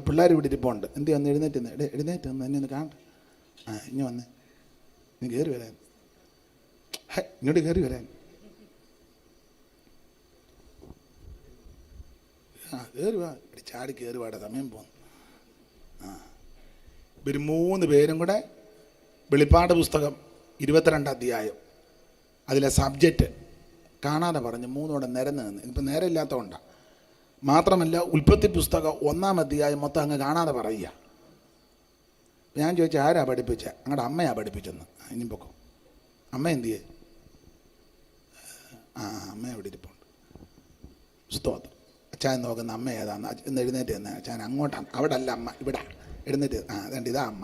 പിള്ളേർ ഇവിടെ ഇരിപ്പുണ്ട്. എന്ത് വന്ന് എഴുന്നേറ്റ് എഴുന്നേറ്റ് വന്ന് എന്നെ ഒന്ന് കാണട്ടെ. ഇനി വന്നേ, നീ കയറി വരാൻ, ഇങ്ങോട്ട് കയറി വരാൻ. കയറി വാ, ചാടി കയറി വാടെ, സമയം പോന്നു. ഇവർ 3 പേരും കൂടെ വെളിപ്പാട് പുസ്തകം 22 അധ്യായം അതിലെ സബ്ജക്റ്റ് കാണാതെ പറഞ്ഞ് 3 കൂടെ നിരന്ന് നിന്ന്. ഇപ്പം നേരെ ഇല്ലാത്തതുകൊണ്ടാണ്. മാത്രമല്ല ഉൽപ്പത്തി പുസ്തകം 1-ാം അധ്യായം മൊത്തം അങ്ങ് കാണാതെ പറയുക. ഞാൻ ചോദിച്ചാൽ ആരാ പഠിപ്പിച്ചത്? അങ്ങടെ അമ്മയാ പഠിപ്പിച്ചെന്ന്. ഇനി പൊക്കോ, അമ്മ എന്തിയേ? അമ്മ എവിടെ ഇരിപ്പുണ്ട്? സ്തോത്രം. അച്ഛൻ നോക്കുന്ന അമ്മ ഏതാന്ന് എന്ന് എഴുന്നേറ്റ് തന്നെ. അച്ഛൻ അങ്ങോട്ടാണ്, അവിടെ അല്ല അമ്മ, ഇവിടെ എഴുന്നേറ്റ്. അതുകൊണ്ട് ഇതാ അമ്മ,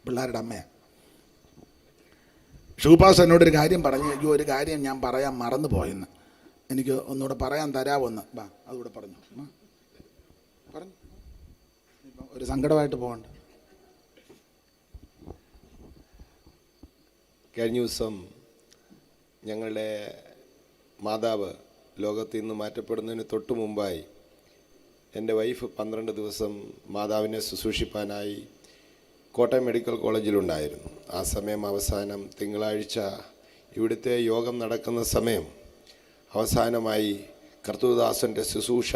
പിള്ളേരുടെ അമ്മയാണ്. ഷൂപ്പാസ് എന്നോടൊരു കാര്യം പറഞ്ഞു. അയ്യോ, ഒരു കാര്യം ഞാൻ പറയാൻ മറന്നു പോയെന്ന്, എനിക്ക് ഒന്നുകൂടെ പറയാൻ തരാമോന്ന്. വാ, അതുകൂടെ പറഞ്ഞു. പറഞ്ഞു, ഒരു സങ്കടമായിട്ട് പോകണ്ട. കഴിഞ്ഞ ദിവസം ഞങ്ങളുടെ മാതാവ് ലോകത്തിൽ നിന്ന് മാറ്റപ്പെടുന്നതിന് തൊട്ട് മുമ്പായി എൻ്റെ വൈഫ് 12 ദിവസം മാതാവിനെ ശുശ്രൂഷിപ്പാനായി കോട്ടയം മെഡിക്കൽ കോളേജിലുണ്ടായിരുന്നു. ആ സമയം അവസാനം തിങ്കളാഴ്ച ഇവിടുത്തെ യോഗം നടക്കുന്ന സമയം അവസാനമായി കർത്തൃദാസൻ്റെ ശുശ്രൂഷ,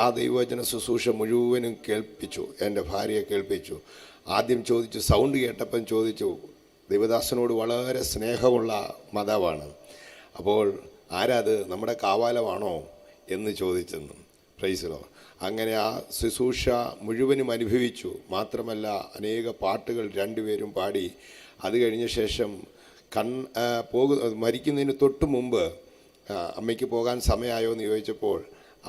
ആ ദൈവവചന ശുശ്രൂഷ മുഴുവനും കേൾപ്പിച്ചു. എൻ്റെ ഭാര്യയെ കേൾപ്പിച്ചു. ആദ്യം ചോദിച്ചു, സൗണ്ട് കേട്ടപ്പം ചോദിച്ചു, ദൈവദാസനോട് വളരെ സ്നേഹമുള്ള മാതാവാണ്, അപ്പോൾ ആരാത്, നമ്മുടെ കാവാലമാണോ എന്ന് ചോദിച്ചെന്നു. Praise the Lord. അങ്ങനെ ആ ശുശ്രൂഷ മുഴുവനും അനുഭവിച്ചു. മാത്രമല്ല അനേക പാട്ടുകൾ 2 പേരും പാടി. അത് കഴിഞ്ഞ ശേഷം മരിക്കുന്നതിന് തൊട്ട് മുമ്പ് അമ്മയ്ക്ക് പോകാൻ സമയമായോ എന്ന് ചോദിച്ചപ്പോൾ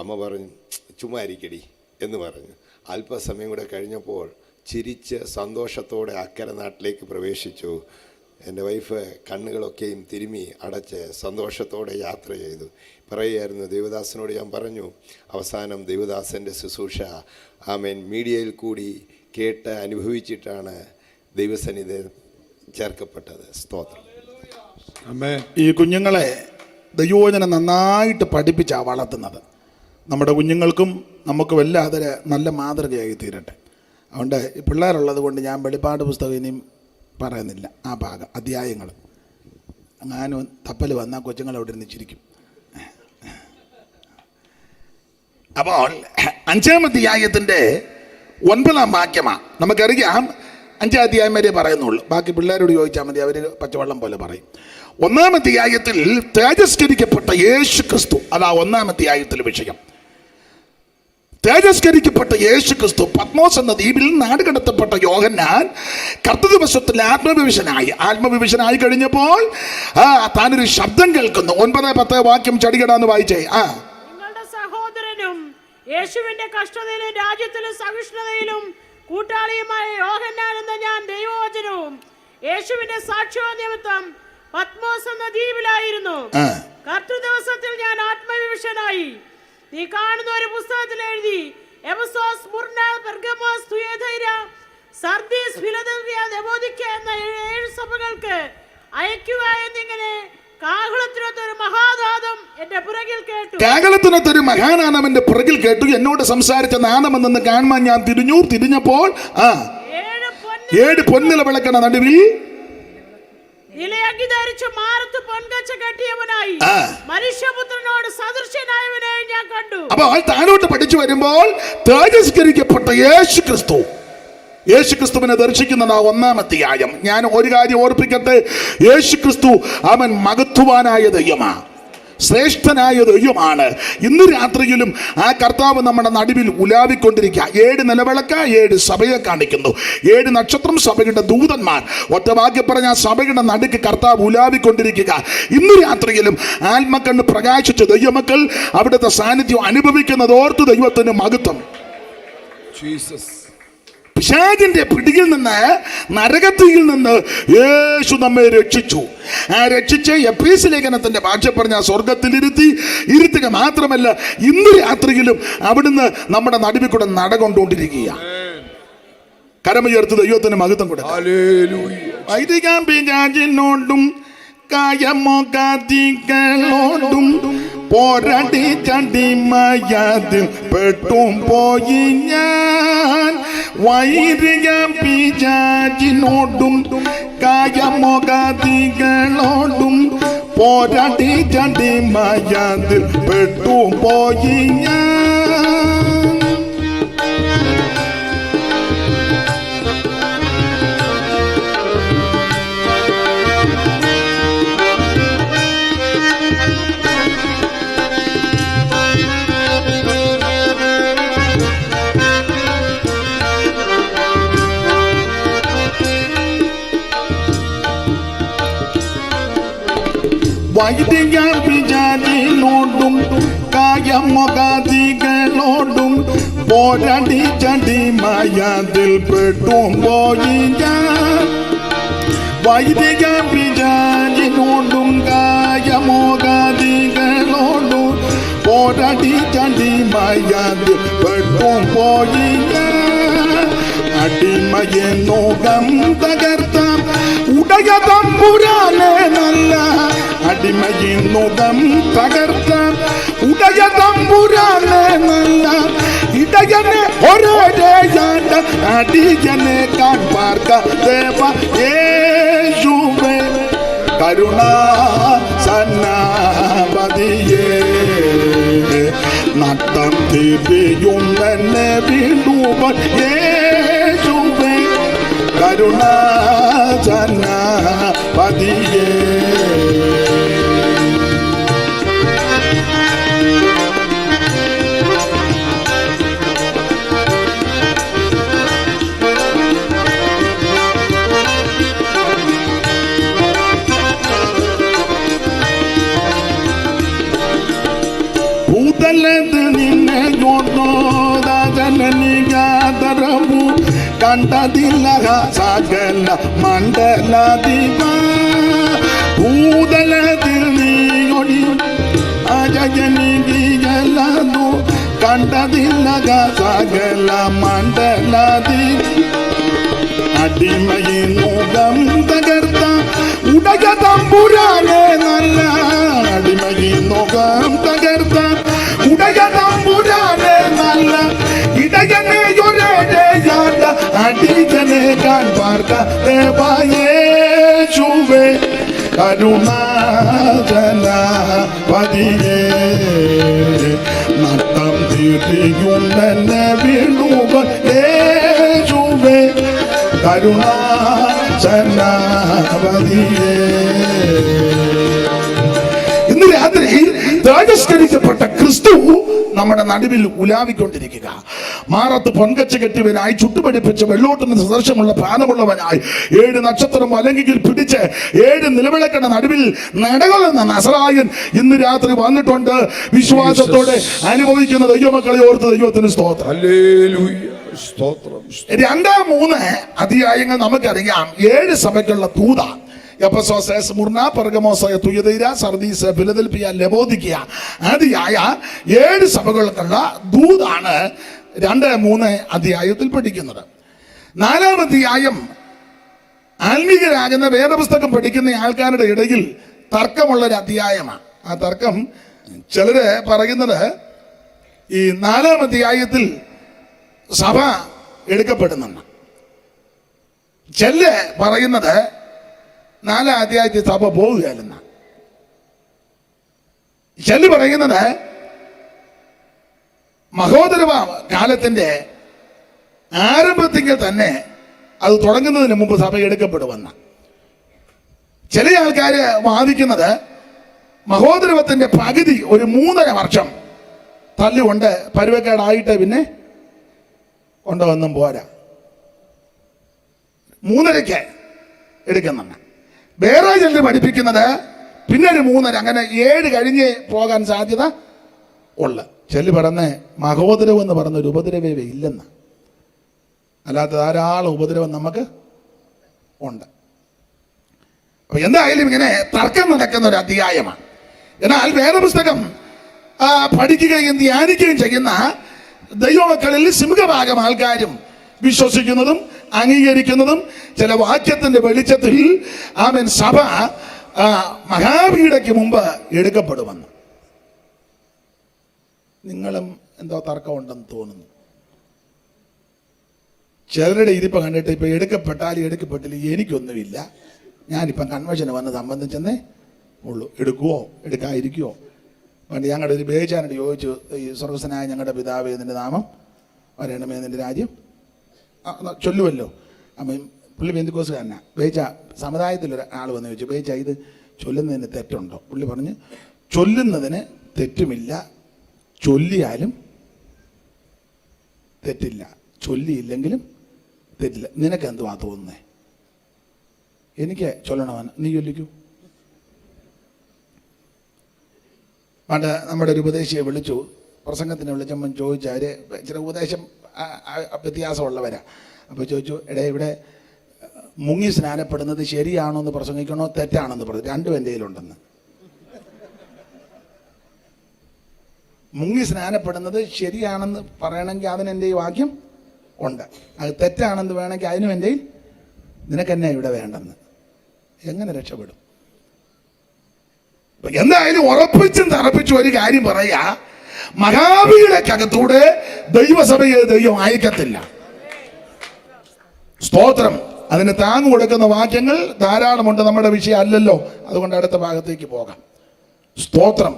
അമ്മ പറഞ്ഞു, ചുമ്മാ ഇരിക്കടി എന്ന് പറഞ്ഞു. അല്പസമയം കൂടെ കഴിഞ്ഞപ്പോൾ ചിരിച്ച് സന്തോഷത്തോടെ അക്കരെ നാട്ടിലേക്ക് പ്രവേശിച്ചു. എൻ്റെ വൈഫ് കണ്ണുകളൊക്കെയും തിരുമ്മി അടച്ച് സന്തോഷത്തോടെ യാത്ര ചെയ്തു. പറയുകയായിരുന്നു, ദൈവദാസനോട് ഞാൻ പറഞ്ഞു, അവസാനം ദൈവദാസൻ്റെ ശുശ്രൂഷ ആമേൻ മീഡിയയിൽ കൂടി കേട്ട് അനുഭവിച്ചിട്ടാണ് ദൈവസന്നിധി ചേർക്കപ്പെട്ടത്. സ്തോത്രം. ഈ കുഞ്ഞുങ്ങളെ ദൈവവചനം നന്നായിട്ട് പഠിപ്പിച്ചാണ് വളർത്തുന്നത്. നമ്മുടെ കുഞ്ഞുങ്ങൾക്കും നമുക്കും എല്ലാം അതൊരു നല്ല മാതൃകയായി തീരട്ടെ. അതുകൊണ്ട് പിള്ളേരുള്ളത് കൊണ്ട് ഞാൻ വെളിപ്പാട് പുസ്തകം ഇനിയും പറയുന്നില്ല. ആ ഭാഗം അധ്യായങ്ങൾ ഞാനും തപ്പൽ വന്നാൽ കൊച്ചുങ്ങൾ അവിടെ ഇരുന്ന് ചിരിക്കും. അപ്പോൾ 5-ാം അധ്യായത്തിൻ്റെ 9-ാം വാക്യമാണ്. നമുക്കറിയാം 5-ാം അധ്യായം വരെ പറയുന്നുള്ളൂ. ബാക്കി പിള്ളേരോട് ചോദിച്ചാൽ മതി, അവർ പച്ചവെള്ളം പോലെ പറയും. 1-ാം അധ്യായത്തിൽ തേജസ്കരിക്കപ്പെട്ട യേശു ക്രിസ്തു, അതാ 1-ാം അധ്യായത്തിലെ വിഷയം. തേജസ്കരിക്കപ്പെട്ട യേശു ക്രിസ്തു പത്മോസ് എന്ന ദ്വീപിൽ നാടുകടത്തപ്പെട്ട യോഹന്നാൻ കർത്തൃദിവസത്തിൽ ആത്മവിവശനായി കഴിഞ്ഞപ്പോൾ താനൊരു ശബ്ദം കേൾക്കുന്നു. 9-10 വാക്യം ചടികടാന്ന് വായിച്ചേ. നിങ്ങളുടെ സഹോദരനും യേശുവിന്റെ കഷ്ടതയിലും രാജ്യത്തിലും സഹിഷ്ണുതയിലും കൂട്ടാളിയുമായ യോഹന്നാൻ എന്ന ഞാൻ ദൈവവചനവും യേശുവിന്റെ സാക്ഷ്യവും നിമിത്തം പത്മോസ് എന്ന ദ്വീപിലായിരുന്നു. കർത്തൃദിവസത്തിൽ ഞാൻ ആത്മവിവശനായി. നീ കാണുന്ന ഒരു പുസ്തകത്തിൽ എഴുതി, Ephesus, Smyrna, Pergamos, തുയഥൈര, Sardis, Philadelphia, ലവോദിക്ക എന്ന 7 സഭകൾക്ക് അയക്കുക എന്നിങ്ങനെ കാഹളത്തിനൊത്തൊരു മഹാനാദം എന്റെ പുറകിൽ കേട്ടു. കാഹളത്തിനൊത്തൊരു മഹാനാദം എന്റെ പുറകിൽ കേട്ടു. എന്നോട് സംസാരിച്ച നാദമെന്ന് കാണുവാൻ ഞാൻ തിരിഞ്ഞപ്പോൾ 7 പൊന്നില വിളക്കണ നടുവിൽ മനുഷ്യപുത്രനോട് സദൃശനായവനെ ഞാൻ കണ്ടു. അപ്പോൾ താഴോട്ട് പഠിച്ചു വരുമ്പോൾ തേജസ്കരിക്കപ്പെട്ട യേശു ക്രിസ്തുവിനെ ദർശിക്കുന്നതാണ് 1-ാം അധ്യായം. ഞാൻ ഒരു കാര്യം ഓർപ്പിക്കട്ടെ, യേശു ക്രിസ്തു അവൻ മഹത്വവാനായ ദൈവമാണ്, ശ്രേഷ്ഠനായ ദൈവമാണ്. ഇന്ന് രാത്രിയിലും ആ കർത്താവ് നമ്മുടെ നടുവിൽ ഉലാവിക്കൊണ്ടിരിക്കുക. 7 നിലവിളക്ക് 7 സഭയെ കാണിക്കുന്നു. 7 നക്ഷത്രം സഭയുടെ ദൂതന്മാർ. ഒറ്റവാക്യം പറഞ്ഞ സഭയുടെ നടുക്ക് കർത്താവ് ഉലാവിക്കൊണ്ടിരിക്കുക. ഇന്ന് രാത്രിയിലും ആത്മക്കണ്ണ് പ്രകാശിച്ച ദൈവമക്കൾ അവിടുത്തെ സാന്നിധ്യം അനുഭവിക്കുന്നത് ഓർത്ത് ദൈവത്തിന് മഹത്വം. പിശാചിന്റെ പിടിയിൽ നിന്ന്, നരകത്തിൽ നിന്ന് യേശു നമ്മെ രക്ഷിച്ചു. രക്ഷിച്ച് എഫേസ്യ ലേഖനത്തിന്റെ ഭാഷ പറഞ്ഞ സ്വർഗത്തിലിരുത്തുക മാത്രമല്ല, ഇന്ന് രാത്രിയിലും അവിടുന്ന് നമ്മുടെ നടുവിൽ കൂടെ നടകൊണ്ടുകൊണ്ടിരിക്കുക. കരമുയർത്ത് ദൈവത്തിന് മഹത്വം കൊടുക്കാം. കായമോ കാത്തികളോടും പോരാടി ചടിമയതിൽ പെട്ടും പോയി ഞാൻ വൈരിക പിശാചിനോടും കായമോകാദികളോടും പോരാടി ചടിമയതിൽ പെട്ടും പോയി ഞാൻ. വൈദിക പിശാചിനോടും കായമോകാദികളോടും പോരാടി ചടിമയതിൽ പെട്ടും പോയി ഞാൻ വൈദിക പിശാചിനോടും കായമോകാദികളോടും പോരാടി ചടിമയതിൽ പെട്ടും പോയി ഞാൻ. അടിമയെന്നോകം തകർത്ത ഉടയ തമ്പുരാനെ നല്ല അടിമയെന്നുകം തകർത്ത ഉടയ തമ്പുരാനെ നല്ല ഇടയനെ ഒരേയാണ്ട അടിയനെ കാൺപാർക്ക ദേവ യേശുവേ കരുണാ സന്നാപതിയേ നട്ടം തിരിയും എന്നെ വീണ്ടും യേശുവേ കരുണാ സന്നാപതിയേ. നിന്നെ ോദാജനനികാതരവു കണ്ടതില്ല സകല മണ്ഡലദിവ ഭൂതലത്തിൽ നീയൊടി അജനികീയലു കണ്ടതില്ല സകല മണ്ഡലദി അടിമയിനുകം തകർത്ത ഉടയ തമ്പുരാനെ നല്ല അടിമയിനുകം തകർത്ത ഉടയ തമ്പുരാനെ നല്ല ഇടയനെയൊരേയാണ്ട അടിയനെ കാൺപാർക്ക ദേവ യേശുവേ കരുണാജനപതിയേ നട്ടം തിരിയും എന്നെ വീണ്ടും യേശുവേ കരുണാജനപതിയേ. ഇന്ന് രാത്രി തേജസ്കരിക്കപ്പെട്ട ക്രിസ്തു നമ്മുടെ നടുവിൽ ഉലാവിക്കൊണ്ടിരിക്കുക. മാറത്ത് പൊൻകച്ച കെട്ടിയവനായി ചുട്ടുപടിപ്പിച്ച് വെള്ളോട്ടുന്ന സദൃശമുള്ള പ്രാണമുള്ളവനായി 7 നക്ഷത്രം വലങ്കിയിൽ പിടിച്ച് 7 നിലവിളക്കണ നടുവിൽ നടകൊള്ളുന്ന നസറായൻ ഇന്ന് രാത്രി വന്നിട്ടുണ്ട്. വിശ്വാസത്തോടെ അനുഭവിക്കുന്ന ദൈവമക്കളെ ഓർത്ത് ദൈവത്തിന് സ്തോത്രം. 2-3 അധ്യായങ്ങൾ നമുക്കറിയാം. 7 സഭയ്ക്കുള്ള ദൂത Ephesus, Smyrna, Pergamos, തുയതൈര, Sardis, Philadelphia, ലവോദിക്കിയ ആദിയായ 7 സഭകൾക്കുള്ള ദൂതാണ് 2-3 അധ്യായത്തിൽ പഠിക്കുന്നത്. 4-ാം അധ്യായം ആത്മീകരാകുന്ന വേദപുസ്തകം പഠിക്കുന്ന ആൾക്കാരുടെ ഇടയിൽ തർക്കമുള്ളൊരു അധ്യായമാണ്. ആ തർക്കം ചിലര് പറയുന്നത് ഈ 4-ാം അധ്യായത്തിൽ സഭ എടുക്കപ്പെടുന്നെന്ന്. ചില പറയുന്നത് 4-ാം അധ്യായത്തിൽ സഭ പോവുകയല്ലെന്ന. ചില പറയുന്നത് മഹോദരവ കാലത്തിന്റെ ആരംഭത്തിൽ തന്നെ അത് തുടങ്ങുന്നതിന് മുമ്പ് സഭ എടുക്കപ്പെടുമെന്ന. ചില ആൾക്കാര് വാദിക്കുന്നത് മഹോദരവത്തിന്റെ പകുതി ഒരു 3.5 വർഷം തല്ലുകൊണ്ട് പരുവക്കേടായിട്ട് പിന്നെ കൊണ്ടുവന്നും പോരാ, 3.5 എടുക്കുന്നുണ്ട്. വേറെ ചിലർ പഠിപ്പിക്കുന്നത് പിന്നെ ഒരു 3.5, അങ്ങനെ 7 കഴിഞ്ഞ് പോകാൻ സാധ്യത ഉള്ള. ചെല്ലു പറഞ്ഞ് മഹോദരവ് എന്ന് പറഞ്ഞൊരു ഉപദ്രവേ ഇല്ലെന്ന്. അല്ലാത്ത ധാരാളം ഉപദ്രവം നമുക്ക് ഉണ്ട്. അപ്പൊ എന്തായാലും ഇങ്ങനെ തർക്കം നടക്കുന്ന ഒരു അധ്യായമാണ്. എന്നാൽ വേദപുസ്തകം പഠിക്കുകയും ധ്യാനിക്കുകയും ചെയ്യുന്ന ദൈവമക്കളിൽ സിംഹഭാഗം ആൾക്കാരും വിശ്വസിക്കുന്നതും അംഗീകരിക്കുന്നതും ചില വാക്യത്തിന്റെ വെളിച്ചത്തിൽ ആമേൻ സഭ മഹാപീഠയ്ക്ക് മുമ്പ് എടുക്കപ്പെടുമെന്ന്. നിങ്ങളും എന്തോ തർക്കമുണ്ടെന്ന് തോന്നുന്നു. ചിലരുടെ ഇരിപ്പ് കണ്ടിട്ട് ഇപ്പം എടുക്കപ്പെട്ടാലും എടുക്കപ്പെട്ടില്ല എനിക്കൊന്നുമില്ല, ഞാനിപ്പം കൺവെൻഷന് വന്ന് സംബന്ധിച്ചെന്നേ ഉള്ളൂ. എടുക്കുവോ എടുക്കാതിരിക്കുവോ? പണ്ട് ഞങ്ങളുടെ ഒരു ബേജാനോട് ചോദിച്ചു, ഈ സ്വർഗസ്വനായ ഞങ്ങളുടെ പിതാവേ നിൻ്റെ നാമം വരണമേ, നിൻ്റെ രാജ്യം ചൊല്ലുമല്ലോ. അപ്പം പുള്ളി പെന്തിക്കോസുകാരനാ. ബേജ സമുദായത്തിലൊരാൾ വന്ന് ചോദിച്ചു, ബേജ ഇത് ചൊല്ലുന്നതിന് തെറ്റുണ്ടോ? പുള്ളി പറഞ്ഞ് ചൊല്ലുന്നതിന് തെറ്റുമില്ല, ചൊല്ലിയാലും തെറ്റില്ല, ചൊല്ലിയില്ലെങ്കിലും തെറ്റില്ല. നിനക്ക് എന്തുവാ തോന്നുന്നേ? എനിക്ക് ചൊല്ലണമെന്ന്, നീ ചൊല്ലിക്കൂ. പണ്ട് നമ്മുടെ ഒരു ഉപദേശിയെ വിളിച്ചു, പ്രസംഗത്തിന് വിളിച്ചപ്പം ചോദിച്ചാൽ ചില ഉപദേശം വ്യത്യാസമുള്ളവരാ. അപ്പോൾ ചോദിച്ചു, എടേ ഇവിടെ മുങ്ങി സ്നാനപ്പെടുന്നത് ശരിയാണോ എന്ന് പ്രസംഗിക്കണോ തെറ്റാണെന്ന് പറഞ്ഞു. രണ്ടും എൻ്റെ കയ്യിലുണ്ടെന്ന്. മുങ്ങി സ്നാനപ്പെടുന്നത് ശരിയാണെന്ന് പറയണമെങ്കിൽ അതിന് എൻ്റെ ഈ വാക്യം ഉണ്ട്, അത് തെറ്റാണെന്ന് വേണമെങ്കിൽ അതിനും എൻ്റെ നിനക്കെന്നെ ഇവിടെ വേണ്ടെന്ന്. എങ്ങനെ രക്ഷപ്പെടും? എന്തായാലും ഉറപ്പിച്ചും തറപ്പിച്ചും ഒരു കാര്യം പറയാ, മഹാവീരക്കകത്തൂടെ ദൈവസഭയെ ദൈവം അയക്കത്തില്ല. സ്തോത്രം. അതിന് താങ്ങു കൊടുക്കുന്ന വാക്യങ്ങൾ ധാരാളമുണ്ട്, നമ്മുടെ വിഷയം അല്ലല്ലോ, അതുകൊണ്ട് അടുത്ത ഭാഗത്തേക്ക് പോകാം. സ്തോത്രം.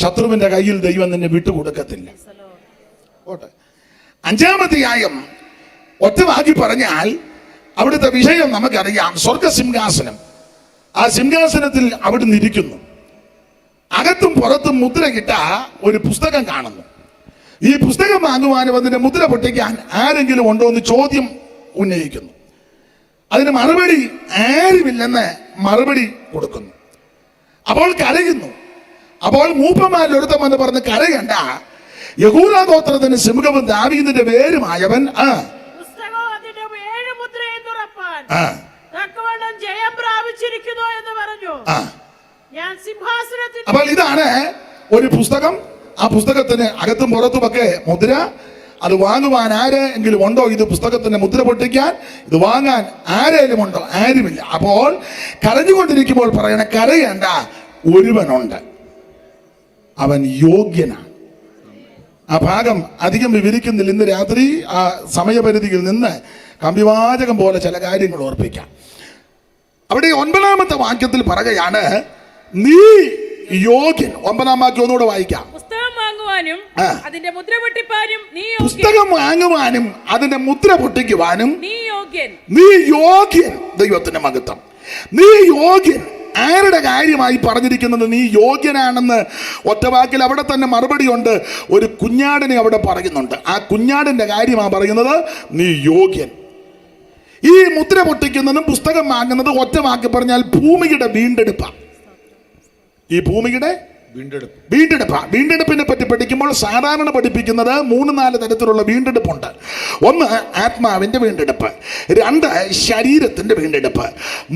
ശത്രുവിന്റെ കയ്യിൽ ദൈവം നിന്നെ വിട്ടുകൊടുക്കത്തില്ല. ഓട്ടെ. 5-ാം അധ്യായം ഒറ്റ വാക്കി പറഞ്ഞാൽ അവിടുത്തെ വിഷയം നമുക്കറിയാം. സ്വർഗസിംഹാസനം. ആ സിംഹാസനത്തിൽ അവിടുന്ന് ഇരിക്കുന്നു. അകത്തും പുറത്തും മുദ്രയിട്ട ഒരു പുസ്തകം കാണുന്നു. ഈ പുസ്തകം വാങ്ങുവാനും അതിന്റെ മുദ്ര പൊട്ടിക്കാൻ ആരെങ്കിലും ഉണ്ടോ എന്ന് ചോദ്യം ഉന്നയിക്കുന്നു. അതിന് മറുപടി ആരുമില്ലെന്ന് മറുപടി കൊടുക്കുന്നു. അപ്പോൾ കരയുന്നു. അപ്പോൾ മൂപ്പന്മാരിലൊരുത്തം എന്ന് പറഞ്ഞ് കരയണ്ട, യഹൂദാ ഗോത്രത്തിന് സിംഹവും ദാവീദിന്റെ വേരുമായവൻ ജയം പ്രാപിച്ചിരിക്കുന്നു എന്ന് പറഞ്ഞു. ഞാൻ സിംഹാസനത്തിൽ. അപ്പോൾ ഇതാണ് ഒരു പുസ്തകം. ആ പുസ്തകത്തിന് അകത്തും പുറത്തുമൊക്കെ മുദ്ര. അത് വാങ്ങുവാൻ ആരെങ്കിലും ഉണ്ടോ? ഇത് പുസ്തകത്തിന്റെ മുദ്ര പൊട്ടിക്കാൻ ഇത് വാങ്ങാൻ ആരെങ്കിലും ഉണ്ടോ? ആരുമില്ല. അപ്പോൾ കരഞ്ഞുകൊണ്ടിരിക്കുമ്പോൾ പറയണ, കരയണ്ട, ഒരുവനുണ്ട്, അവൻ യോഗ്യനാണ്. ആ ഭാഗം അധികം വിവരിക്കുന്നില്ല. ഇന്ന് രാത്രി ആ സമയപരിധിയിൽ നിന്ന് കമ്പിവാചകം പോലെ ചില കാര്യങ്ങൾ ഓർപ്പിക്കാം. അവിടെ 9-ാമത്തെ വാക്യത്തിൽ പറയുകയാണ്, നീ യോഗ്യൻ. 9-ാം വാക്യം ഒന്നുകൂടെ വായിക്കാം. പുസ്തകം വാങ്ങുവാനും അതിന്റെ മുദ്ര പൊട്ടിക്കാനും പുസ്തകം വാങ്ങുവാനും അതിന്റെ മുദ്ര പൊട്ടിക്കുവാനും നീ യോഗ്യൻ. നീ യോഗ്യൻ. ദൈവത്തിന്റെ മഹത്വം. നീ യോഗ്യൻ. ആരുടെ കാര്യമായി പറഞ്ഞിരിക്കുന്നത് നീ യോഗ്യനാണെന്ന്? ഒറ്റവാക്കിൽ അവിടെ തന്നെ മറുപടിയുണ്ട്. ഒരു കുഞ്ഞാടിനെ അവിടെ പറയുന്നുണ്ട്. ആ കുഞ്ഞാടിന്റെ കാര്യമാണ് പറയുന്നത്, നീ യോഗ്യൻ. ഈ മുദ്ര പൊട്ടിക്കുന്നതും പുസ്തകം വാങ്ങുന്നത് ഒറ്റ വാക്ക് പറഞ്ഞാൽ ഭൂമിയുടെ വീണ്ടെടുപ്പാണ്. ഈ ഭൂമിയുടെ വീണ്ടെടുപ്പിനെ പറ്റി പഠിക്കുമ്പോൾ സാധാരണ പഠിപ്പിക്കുന്നത് 3-4 തരത്തിലുള്ള വീണ്ടെടുപ്പുണ്ട്. 1 ആത്മാവിന്റെ വീണ്ടെടുപ്പ്, 2 ശരീരത്തിന്റെ വീണ്ടെടുപ്പ്,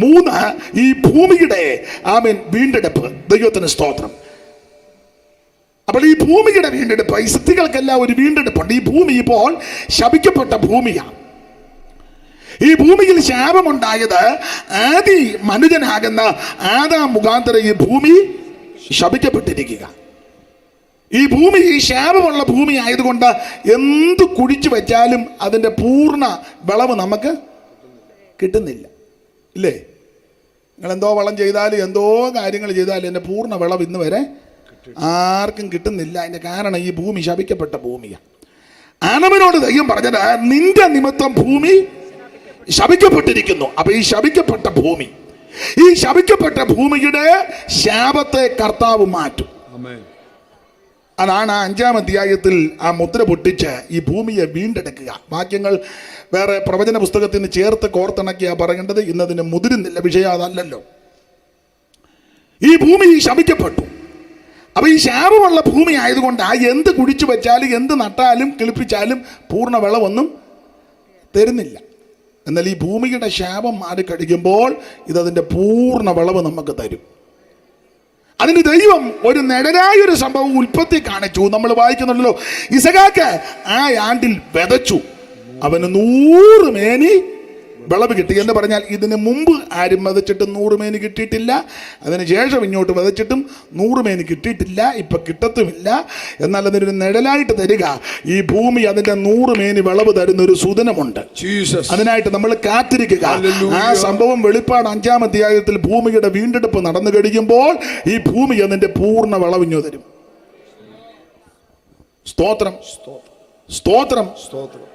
3 ഈ ഭൂമിയുടെ വീണ്ടെടുപ്പ്. ദൈവത്തിന് സ്തോത്രം. അപ്പോൾ ഈ ഭൂമിയുടെ വീണ്ടെടുപ്പ്, ഈ സൃഷ്ടികൾക്കെല്ലാം ഒരു വീണ്ടെടുപ്പുണ്ട്. ഈ ഭൂമി ഇപ്പോൾ ശപിക്കപ്പെട്ട ഭൂമിയാണ്. ഈ ഭൂമിയിൽ ശാപമുണ്ടായത് ആദി മനുജനാകുന്ന ആദാം മുഖാന്തരം ഈ ഭൂമി ശപിക്കപ്പെട്ടിരിക്കുക. ഈ ഭൂമി ഈ ശാപമുള്ള ഭൂമി ആയതുകൊണ്ട് എന്ത് കുഴിച്ചു വെച്ചാലും അതിൻ്റെ പൂർണ്ണ വിളവ് നമുക്ക് കിട്ടുന്നില്ല. ഇല്ലേ? നിങ്ങളെന്തോ വളം ചെയ്താലും എന്തോ കാര്യങ്ങൾ ചെയ്താലും എൻ്റെ പൂർണ്ണ വിളവ് ഇന്ന് വരെ ആർക്കും കിട്ടുന്നില്ല. അതിൻ്റെ കാരണം ഈ ഭൂമി ശപിക്കപ്പെട്ട ഭൂമിയാണ്. ആദമിനോട് ദൈവം പറഞ്ഞത്, നിന്റെ നിമിത്തം ഭൂമി ശപിക്കപ്പെട്ടിരിക്കുന്നു. അപ്പൊ ഈ ശപിക്കപ്പെട്ട ഭൂമി, ഈ ശപിക്കപ്പെട്ട ഭൂമിയുടെ ശാപത്തെ കർത്താവ് മാറ്റും. അതാണ് 5-ാം അധ്യായത്തിൽ ആ മുദ്ര പൊട്ടിച്ച് ഈ ഭൂമിയെ വീണ്ടെടുക്കുക. വാക്യങ്ങൾ വേറെ പ്രവചന പുസ്തകത്തിന് ചേർത്ത് കോർത്തിണക്കിയാ പറയേണ്ടത്. ഇന്നതിന് മുതിരുന്നില്ല, വിഷയം അതല്ലല്ലോ. ഈ ഭൂമി ശപിക്കപ്പെട്ടു. അപ്പൊ ഈ ശാപമുള്ള ഭൂമി ആയതുകൊണ്ട് എന്ത് കുഴിച്ചു വെച്ചാലും എന്ത് നട്ടാലും കിളിപ്പിച്ചാലും പൂർണ്ണ വിളവൊന്നും തരുന്നില്ല. എന്നാൽ ഈ ഭൂമിയുടെ ശാപം മാറിക്കഴിയുമ്പോൾ ഇതതിൻ്റെ പൂർണ്ണ വിളവ് നമുക്ക് തരും. അതിന് ദൈവം ഒരു നിഴലായൊരു സംഭവം ഉൽപ്പത്തി കാണിച്ചു. നമ്മൾ വായിക്കുന്നുണ്ടല്ലോ, ഇസഹാക്ക് ആ ആണ്ടിൽ വിതച്ചു, അവന് 100 മേനി വിളവ് കിട്ടി എന്ന് പറഞ്ഞാൽ ഇതിന് മുമ്പ് ആരും വിതച്ചിട്ടും 100 മേനി കിട്ടിയിട്ടില്ല, അതിന് ശേഷം ഇങ്ങോട്ട് വിതച്ചിട്ടും 100 മേനി കിട്ടിയിട്ടില്ല, ഇപ്പം കിട്ടത്തുമില്ല. എന്നാൽ അതിനൊരു നിഴലായിട്ട് തരിക ഈ ഭൂമി അതിൻ്റെ 100 മേനി വിളവ് തരുന്ന ഒരു സുദിനമുണ്ട്. അതിനായിട്ട് നമ്മൾ കാത്തിരിക്കുക. ആ സംഭവം വെളിപ്പാട് 5-ാം അധ്യായത്തിൽ ഭൂമിയുടെ വീണ്ടെടുപ്പ് നടന്നു കഴിയുമ്പോൾ ഈ ഭൂമി അതിൻ്റെ പൂർണ്ണ വിളവിഞ്ഞു തരും. സ്തോത്രം, സ്തോത്രം, സ്തോത്രം.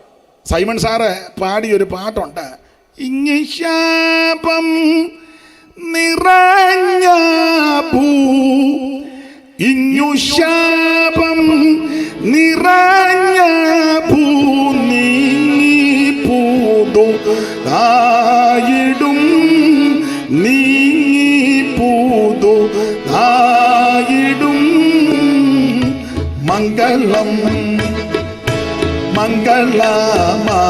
സൈമൺ സാറ് പാടിയൊരു പാട്ടുണ്ട്, ഇങ്ങ ശാപം നിറഞ്ഞ ഭൂ, ഇങ്ങു ശാപം നിറഞ്ഞ ഭൂ, നീങ്ങി പൂതു ആയിടും, നീങ്ങി പൂതു ആയിടും. മംഗളം മംഗളമായി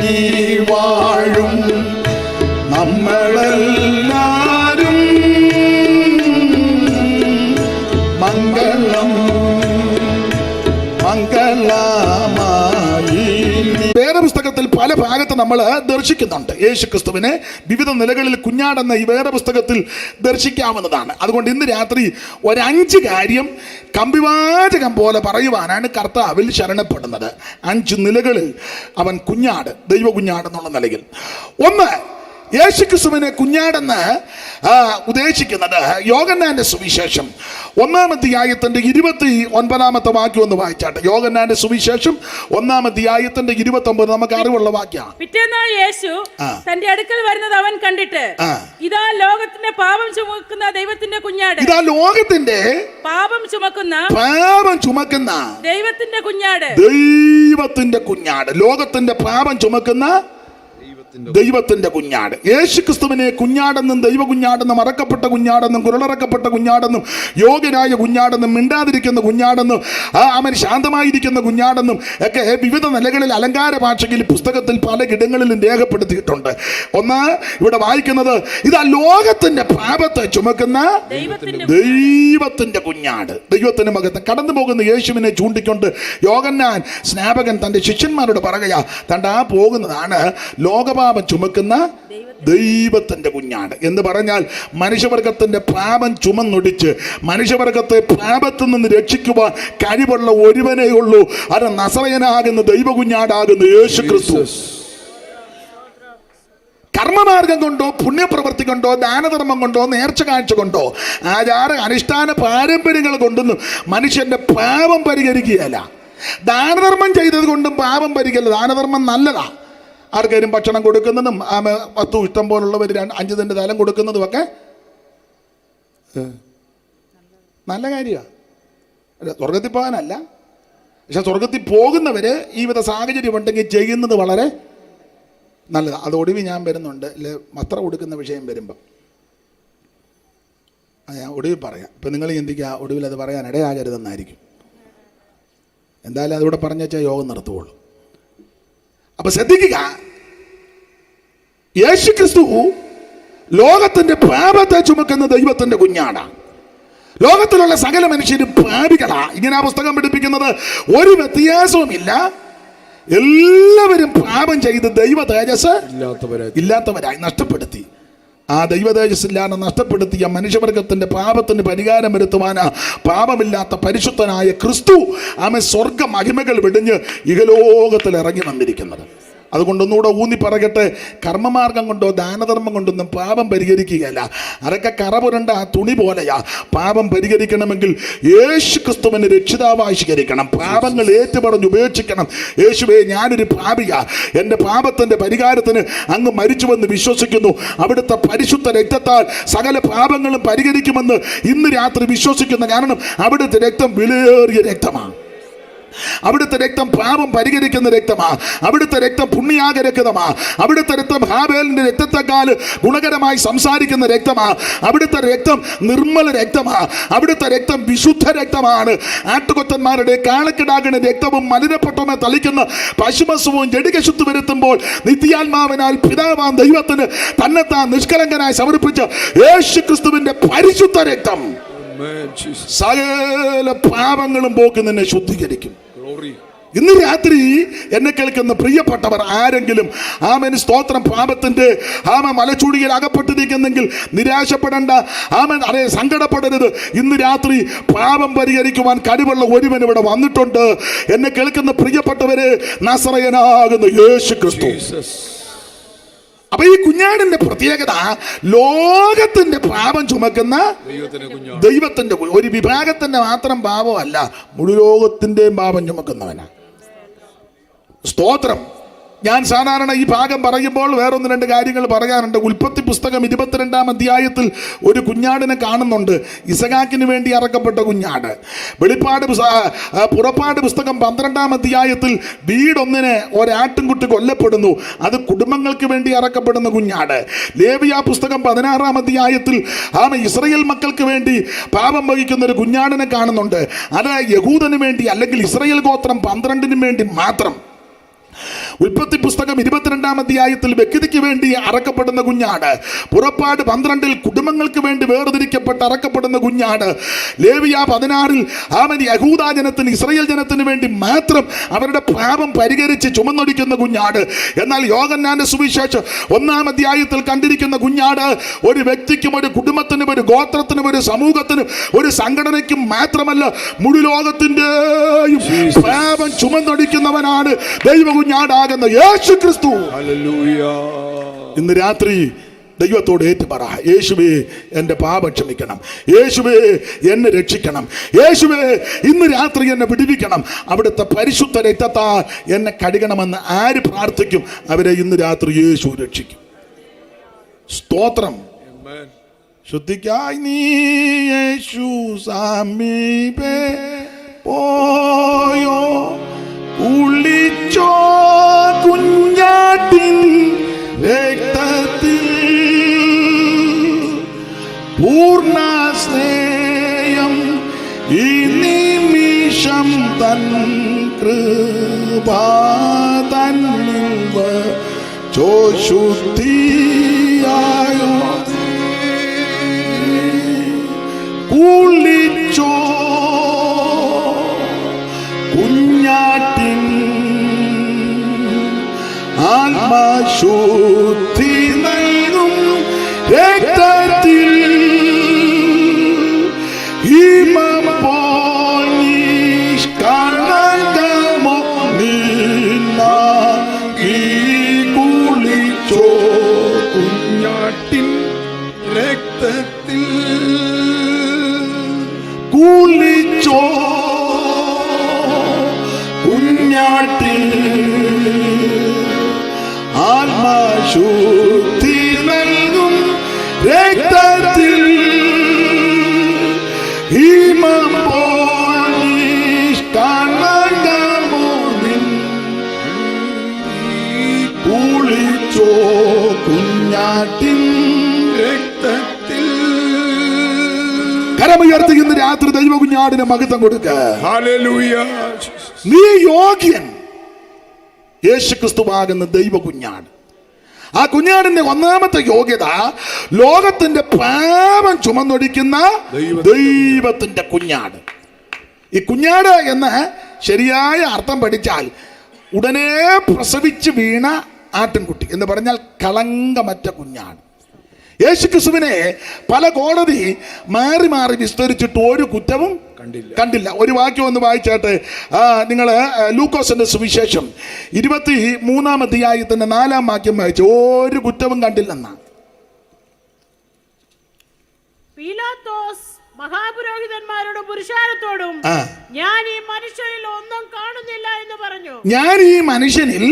നീ വാഴും നമ്മളെല്ലാരും, മംഗളം മംഗളമായി. വേദപുസ്തകത്തിൽ പല ഭാഗത്ത് നമ്മൾ ദർശിക്കുന്നുണ്ട് യേശുക്രിസ്തുവിനെ. വിവിധ നിലകളിൽ കുഞ്ഞാടെന്ന ഈ വേദപുസ്തകത്തിൽ ദർശിക്കാവുന്നതാണ്. അതുകൊണ്ട് ഇന്ന് രാത്രി 5 കാര്യം കമ്പിവാചകം പോലെ പറയുവാനാണ് കർത്താവിൽ ശരണപ്പെടുന്നത്. 5 നിലകളിൽ അവൻ കുഞ്ഞാട്, ദൈവ കുഞ്ഞാട് എന്നുള്ള നിലയിൽ. 1, യേശുക്രിസ്തുവിനെ കുഞ്ഞാടെന്ന് ഉദ്ദേശിക്കുന്നത് യോഹന്നാന്റെ സുവിശേഷം 1-ാം അധ്യായത്തിന്റെ 29-ാമത്തെ വാക്യം ഒന്ന് വായിച്ചാട്ടെ. യോഹന്നാന്റെ സുവിശേഷം 1-ാം അധ്യായത്തിന്റെ 29 നമുക്ക് അറിവുള്ള വാക്യമാണ്. പിറ്റേന്നാൾ യേശു തന്റെ അടുക്കൽ വരുന്നത് അവൻ കണ്ടിട്ട്, ഇതാ ലോകത്തിന്റെ പാപം ചുമക്കുന്ന ദൈവത്തിന്റെ കുഞ്ഞാട്, ഇതാ ലോകത്തിന്റെ പാപം ചുമക്കുന്ന ദൈവത്തിന്റെ കുഞ്ഞാട്, ദൈവത്തിന്റെ കുഞ്ഞാട്, ലോകത്തിന്റെ പാപം ചുമക്കുന്ന ദൈവത്തിന്റെ കുഞ്ഞാട്. യേശുക്രിസ്തുവിനെ കുഞ്ഞാടെന്നും ദൈവ കുഞ്ഞാടെന്നും അറക്കപ്പെട്ട കുഞ്ഞാടെന്നും കുരളറക്കപ്പെട്ട കുഞ്ഞാടെന്നും യോഗ്യനായ കുഞ്ഞാടെന്നും മിണ്ടാതിരിക്കുന്ന കുഞ്ഞാടെന്നും അവൻ ശാന്തമായിരിക്കുന്ന കുഞ്ഞാടെന്നും ഒക്കെ വിവിധ നിലകളിൽ അലങ്കാര ഭാഷയിൽ പുസ്തകത്തിൽ പല ഇടങ്ങളിലും രേഖപ്പെടുത്തിയിട്ടുണ്ട്. ഒന്ന് ഇവിടെ വായിക്കുന്നത്, ഇതാ ലോകത്തിന്റെ പാപത്തെ ചുമക്കുന്ന ദൈവത്തിന്റെ കുഞ്ഞാട്, ദൈവത്തിന്റെ മകത്ത്. കടന്നു പോകുന്ന യേശുവിനെ ചൂണ്ടിക്കൊണ്ട് യോഹന്നാൻ സ്നാപകൻ തന്റെ ശിഷ്യന്മാരോട് പറയുക, തന്റെ ആ പോകുന്നതാണ് ലോകപാപം ചുമക്കുന്ന ദൈവത്തിന്റെ കുഞ്ഞാട് എന്ന് പറഞ്ഞാൽ മനുഷ്യവർഗത്തിന്റെ പാപം ചുമന്നൊടിച്ച് മനുഷ്യവർഗത്തെ പാപത്തിൽ നിന്ന് രക്ഷിക്കുവാൻ കഴിവുള്ള ഒരുവനേ ഉള്ളൂ. അത് നസറയനാകുന്ന ദൈവ കുഞ്ഞാടാകുന്ന യേശുക്രിസ്തു. കർമ്മമാർഗം കൊണ്ടോ പുണ്യപ്രവൃത്തി കൊണ്ടോ ദാനധർമ്മം കൊണ്ടോ നേർച്ച കാഴ്ച കൊണ്ടോ ആചാര അനുഷ്ഠാന പാരമ്പര്യങ്ങൾ കൊണ്ടൊന്നും മനുഷ്യന്റെ പാപം പരിഹരിക്കുകയല്ല. ദാനധർമ്മം ചെയ്തത് കൊണ്ടും പാപം പരിഹരിക്കില്ല. ദാനധർമ്മം നല്ലതാ. ആർക്കാരും ഭക്ഷണം കൊടുക്കുന്നതും വസ്തു ഇഷ്ടം പോലുള്ളവർ 5 സെന്റ് സ്ഥലം കൊടുക്കുന്നതും ഒക്കെ നല്ല കാര്യമാണ്. സ്വർഗത്തിൽ പോകാനല്ല, പക്ഷെ സ്വർഗത്തിൽ പോകുന്നവര് ഈ വിധ സാഹചര്യം ഉണ്ടെങ്കിൽ ചെയ്യുന്നത് വളരെ നല്ലതാണ്. അത് ഒടുവിൽ ഞാൻ വരുന്നുണ്ട്, വസ്ത്രം കൊടുക്കുന്ന വിഷയം വരുമ്പം ഞാൻ ഒടുവിൽ പറയാം. ഇപ്പം നിങ്ങൾ ചിന്തിക്കുക ഒടുവിൽ അത് പറയാൻ ഇടയാകരുതെന്നായിരിക്കും. എന്തായാലും അതിവിടെ പറഞ്ഞു വെച്ചാൽ യോഗം നിർത്തുകയുള്ളൂ. അപ്പൊ ശ്രദ്ധിക്കുക, യേശുക്രിസ്തു ലോകത്തിന്റെ പാപത്തെ ചുമക്കുന്ന ദൈവത്തിന്റെ കുഞ്ഞാടാണ്. ലോകത്തിലുള്ള സകല മനുഷ്യരും പാപികളാ. ഇങ്ങനെ ആ പുസ്തകം പഠിപ്പിക്കുന്നത് ഒരു വ്യത്യാസവുമില്ല. എല്ലാവരും പാപം ചെയ്ത് ദൈവ തേജസ് ഇല്ലാത്തവരായി നഷ്ടപ്പെടുത്തി. ആ ദൈവ തേജസ്സില്ലാതെ നഷ്ടപ്പെടുത്തിയ മനുഷ്യവർഗത്തിന്റെ പാപത്തിന് പരിഹാരം വരുത്തുവാനാ പാപമില്ലാത്ത പരിശുദ്ധനായ ക്രിസ്തു ആമെ സ്വർഗ മഹിമകൾ വെടിഞ്ഞ് ഇഹലോകത്തിൽ ഇറങ്ങി വന്നിരിക്കുന്നത്. അതുകൊണ്ടൊന്നുകൂടെ ഊന്നി പറയട്ടെ, കർമ്മമാർഗം കൊണ്ടോ ദാനധർമ്മം കൊണ്ടൊന്നും പാപം പരിഹരിക്കുകയല്ല. അതൊക്കെ കറപുരണ്ട ആ തുണി പോലെയാ. പാപം പരിഹരിക്കണമെങ്കിൽ യേശു ക്രിസ്തുവിനെ രക്ഷിതാവായി സ്വീകരിക്കണം. പാപങ്ങൾ ഏറ്റുപറഞ്ഞ് ഉപേക്ഷിക്കണം. യേശുവേ, ഞാനൊരു പാപിയാ, എൻ്റെ പാപത്തിൻ്റെ പരിഹാരത്തിന് അങ്ങ് മരിച്ചുവെന്ന് വിശ്വസിക്കുന്നു. അവിടുത്തെ പരിശുദ്ധ രക്തത്താൽ സകല പാപങ്ങളും പരിഹരിക്കുമെന്ന് ഇന്ന് രാത്രി വിശ്വസിക്കുന്നു. കാരണം അവിടുത്തെ രക്തം വിലയേറിയ രക്തമാണ്. അവിടുത്തെ രക്തം പാപം പരിഹരിക്കുന്ന രക്തമാ. അവിടുത്തെ രക്തം പുണ്യാക രക്തമാ. അവിടുത്തെ രക്തം ഹാബേലിന്റെ രക്തത്തെക്കാൾ ഗുണകരമായി സംസാരിക്കുന്ന രക്തമാ. അവിടുത്തെ രക്തം നിർമ്മല രക്തമാ. അവിടുത്തെ രക്തം വിശുദ്ധ രക്തമാണ്. ആട്ടുകൊറ്റന്മാരുടെ കാളക്കിടാകിന് രക്തവും മലിനപ്പെട്ടവനെ തളിക്കുന്ന പശുമസവും ജഡികശുദ്ധി വരുത്തുമ്പോൾ നിത്യാത്മാവിനാൽ പിതാവാം ദൈവത്തിന് തന്നെത്താൻ നിഷ്കളങ്കനായി സമർപ്പിച്ച യേശു ക്രിസ്തുവിന്റെ പരിശുദ്ധ രക്തം സകല പാപങ്ങളും പോക്കി നിന്നെ ശുദ്ധീകരിക്കും. ഇന്ന് രാത്രി എന്നെ കേൾക്കുന്ന പ്രിയപ്പെട്ടവർ ആരെങ്കിലും ആമേൻ സ്തോത്രം പാപത്തിന്റെ മലച്ചൂടിയിൽ അകപ്പെട്ടിരിക്കുന്നെങ്കിൽ നിരാശപ്പെടേണ്ട, ആമേൻ അതേ സങ്കടപ്പെടരുത്. ഇന്ന് രാത്രി പാപം പരിഹരിക്കുവാൻ കഴിവുള്ള ഒരുവൻ ഇവിടെ വന്നിട്ടുണ്ട്. എന്നെ കേൾക്കുന്ന പ്രിയപ്പെട്ടവരെ, നസറയനാകുന്ന യേശു ക്രിസ്തു. അപ്പൊ ഈ കുഞ്ഞാടിന്റെ പ്രത്യേകത ലോകത്തിന്റെ പാപം ചുമക്കുന്ന ദൈവത്തിന്റെ ഒരു വിഭാഗത്തിന്റെ മാത്രം പാപമല്ല, മുഴു ലോകത്തിന്റെയും പാപം ചുമക്കുന്നവനാ. സ്തോത്രം. ഞാൻ സാധാരണ ഈ ഭാഗം പറയുമ്പോൾ വേറൊന്ന് രണ്ട് കാര്യങ്ങൾ പറയാറുണ്ട്. ഉൽപ്പത്തി പുസ്തകം 22-ാം അധ്യായത്തിൽ ഒരു കുഞ്ഞാടിനെ കാണുന്നുണ്ട്, ഇസഹാക്കിന് വേണ്ടി അറക്കപ്പെട്ട കുഞ്ഞാട്. പുറപ്പാട് പുസ്തകം 12-ാം അധ്യായത്തിൽ വീടൊന്നിന് ഒരാട്ടിൻകുട്ടി കൊല്ലപ്പെടുന്നു, അത് കുടുംബങ്ങൾക്ക് വേണ്ടി അറക്കപ്പെടുന്ന കുഞ്ഞാട്. ലേവ്യ പുസ്തകം 16-ാം അധ്യായത്തിൽ ഇസ്രായേൽ മക്കൾക്ക് വേണ്ടി പാപം വഹിക്കുന്ന ഒരു കുഞ്ഞാടിനെ കാണുന്നുണ്ട്, അത് യഹൂദന് വേണ്ടി അല്ലെങ്കിൽ ഇസ്രായേൽ ഗോത്രം 12-നും വേണ്ടി മാത്രം. ഉൽപ്പത്തി പുസ്തകം 22-ാം അധ്യായത്തിൽ വ്യക്തിക്ക് വേണ്ടി അറക്കപ്പെടുന്ന കുഞ്ഞാട്. പുറപ്പാട് 12-ൽ കുടുംബങ്ങൾക്ക് വേണ്ടി വേർതിരിക്കപ്പെട്ട് അറക്കപ്പെടുന്ന കുഞ്ഞാട്. ലേവ്യ 16-ൽ യഹൂദ ജനത്തിന് ഇസ്രായേൽ ജനത്തിന് വേണ്ടി മാത്രം അവരുടെ പാപം പരിഹരിച്ച് ചുമന്നൊടിക്കുന്ന കുഞ്ഞാട്. എന്നാൽ യോഹന്നാന്റെ സുവിശേഷം 1-ാം അധ്യായത്തിൽ കണ്ടിരിക്കുന്ന കുഞ്ഞാട് ഒരു വ്യക്തിക്കും ഒരു കുടുംബത്തിനും ഒരു ഗോത്രത്തിനും ഒരു സമൂഹത്തിനും ഒരു സംഘടനയ്ക്കും മാത്രമല്ല, മുഴു ലോകത്തിന്റെയും പാപം ചുമന്നൊടിക്കുന്നവനാണ് ദൈവ കുഞ്ഞാടാകുന്ന യേശു ക്രിസ്തു. ഇന്ന് രാത്രി ദൈവത്തോട് ഏറ്റുപറ, യേശുവേ എൻ്റെ പാപം ക്ഷമിക്കണം, യേശുവേ എന്നെ രക്ഷിക്കണം, യേശുവേ ഇന്ന് രാത്രി എന്നെ വിടുവിക്കണം, അവിടുത്തെ പരിശുദ്ധ രക്തത്താൽ എന്നെ കഴുകണമെന്ന് ആര് പ്രാർത്ഥിക്കും അവരെ ഇന്ന് രാത്രി യേശു രക്ഷിക്കും. സ്തോത്രം. ശുദ്ധിക്കായി നീ യേശു സമീപേ പോയോ, ഉള്ളിച്ചോ കുഞ്ഞാട്ടിൻ രക്തത്തിൽ പൂർണ്ണ സ്നേഹം ഈ നിമിഷം തൻ കൃപാ തന്നിൽ വച്ചോ ശുദ്ധിയായോ ഉള്ളിച്ചോ കുഞ്ഞാട്ടിൻ ആത്മശുദ്ധി നൽകും രക്തത്തിൽ കളങ്കമോ നിന്നാകി കുളിച്ചോ കുഞ്ഞാട്ടിൻ രക്തത്തിൽ കുളിച്ചോ കുഞ്ഞാട്ടിൻ ആത്മശുദ്ധി നൽകും രക്തത്തിൽ കുളിച്ചോ കുഞ്ഞാട്ടിൻ രക്തത്തിൽ. കരമുയർത്തി ഇന്ന് രാത്രി ദൈവ കുഞ്ഞാടിന് മഹത്വം കൊടുക്ക. നീ യോഗ്യൻ, യേശു ക്രിസ്തുവാകുന്ന ദൈവ കുഞ്ഞാട്. ആ കുഞ്ഞാടിന്റെ ഒന്നാമത്തെ യോഗ്യത ലോകത്തിന്റെ പാപം ചുമന്നൊടിക്കുന്ന ദൈവത്തിന്റെ കുഞ്ഞാട്. ഈ കുഞ്ഞാട് എന്ന ശരിയായ അർത്ഥം പഠിച്ചാൽ ഉടനെ പ്രസവിച്ച് വീണ ആട്ടിൻകുട്ടി എന്ന് പറഞ്ഞാൽ കളങ്കമറ്റ കുഞ്ഞാട്. യേശു ക്രിസ്തുവിനെ പല കോടതി മാറി മാറി വിസ്തരിച്ചിട്ട് ഒരു കുറ്റവും കണ്ടില്ല. ഒരു വാക്യം ഒന്ന് വായിച്ചാട്ടെ. നിങ്ങൾ ലൂക്കോസിന്റെ സുവിശേഷം 23-ാം അധ്യായത്തിന്റെ 4-ാം വാക്യം വായിച്ചു. ഒരു കുറ്റവും കണ്ടില്ലെന്നാ. പീലാത്തോസ് മഹാപുരോഹിതന്മാരോടും പുരുഷാരത്തോടും ഞാൻ ഈ മനുഷ്യനിൽ ഒന്നും കാണുന്നില്ല എന്ന് പറഞ്ഞു. ഞാൻ ഈ മനുഷ്യനിൽ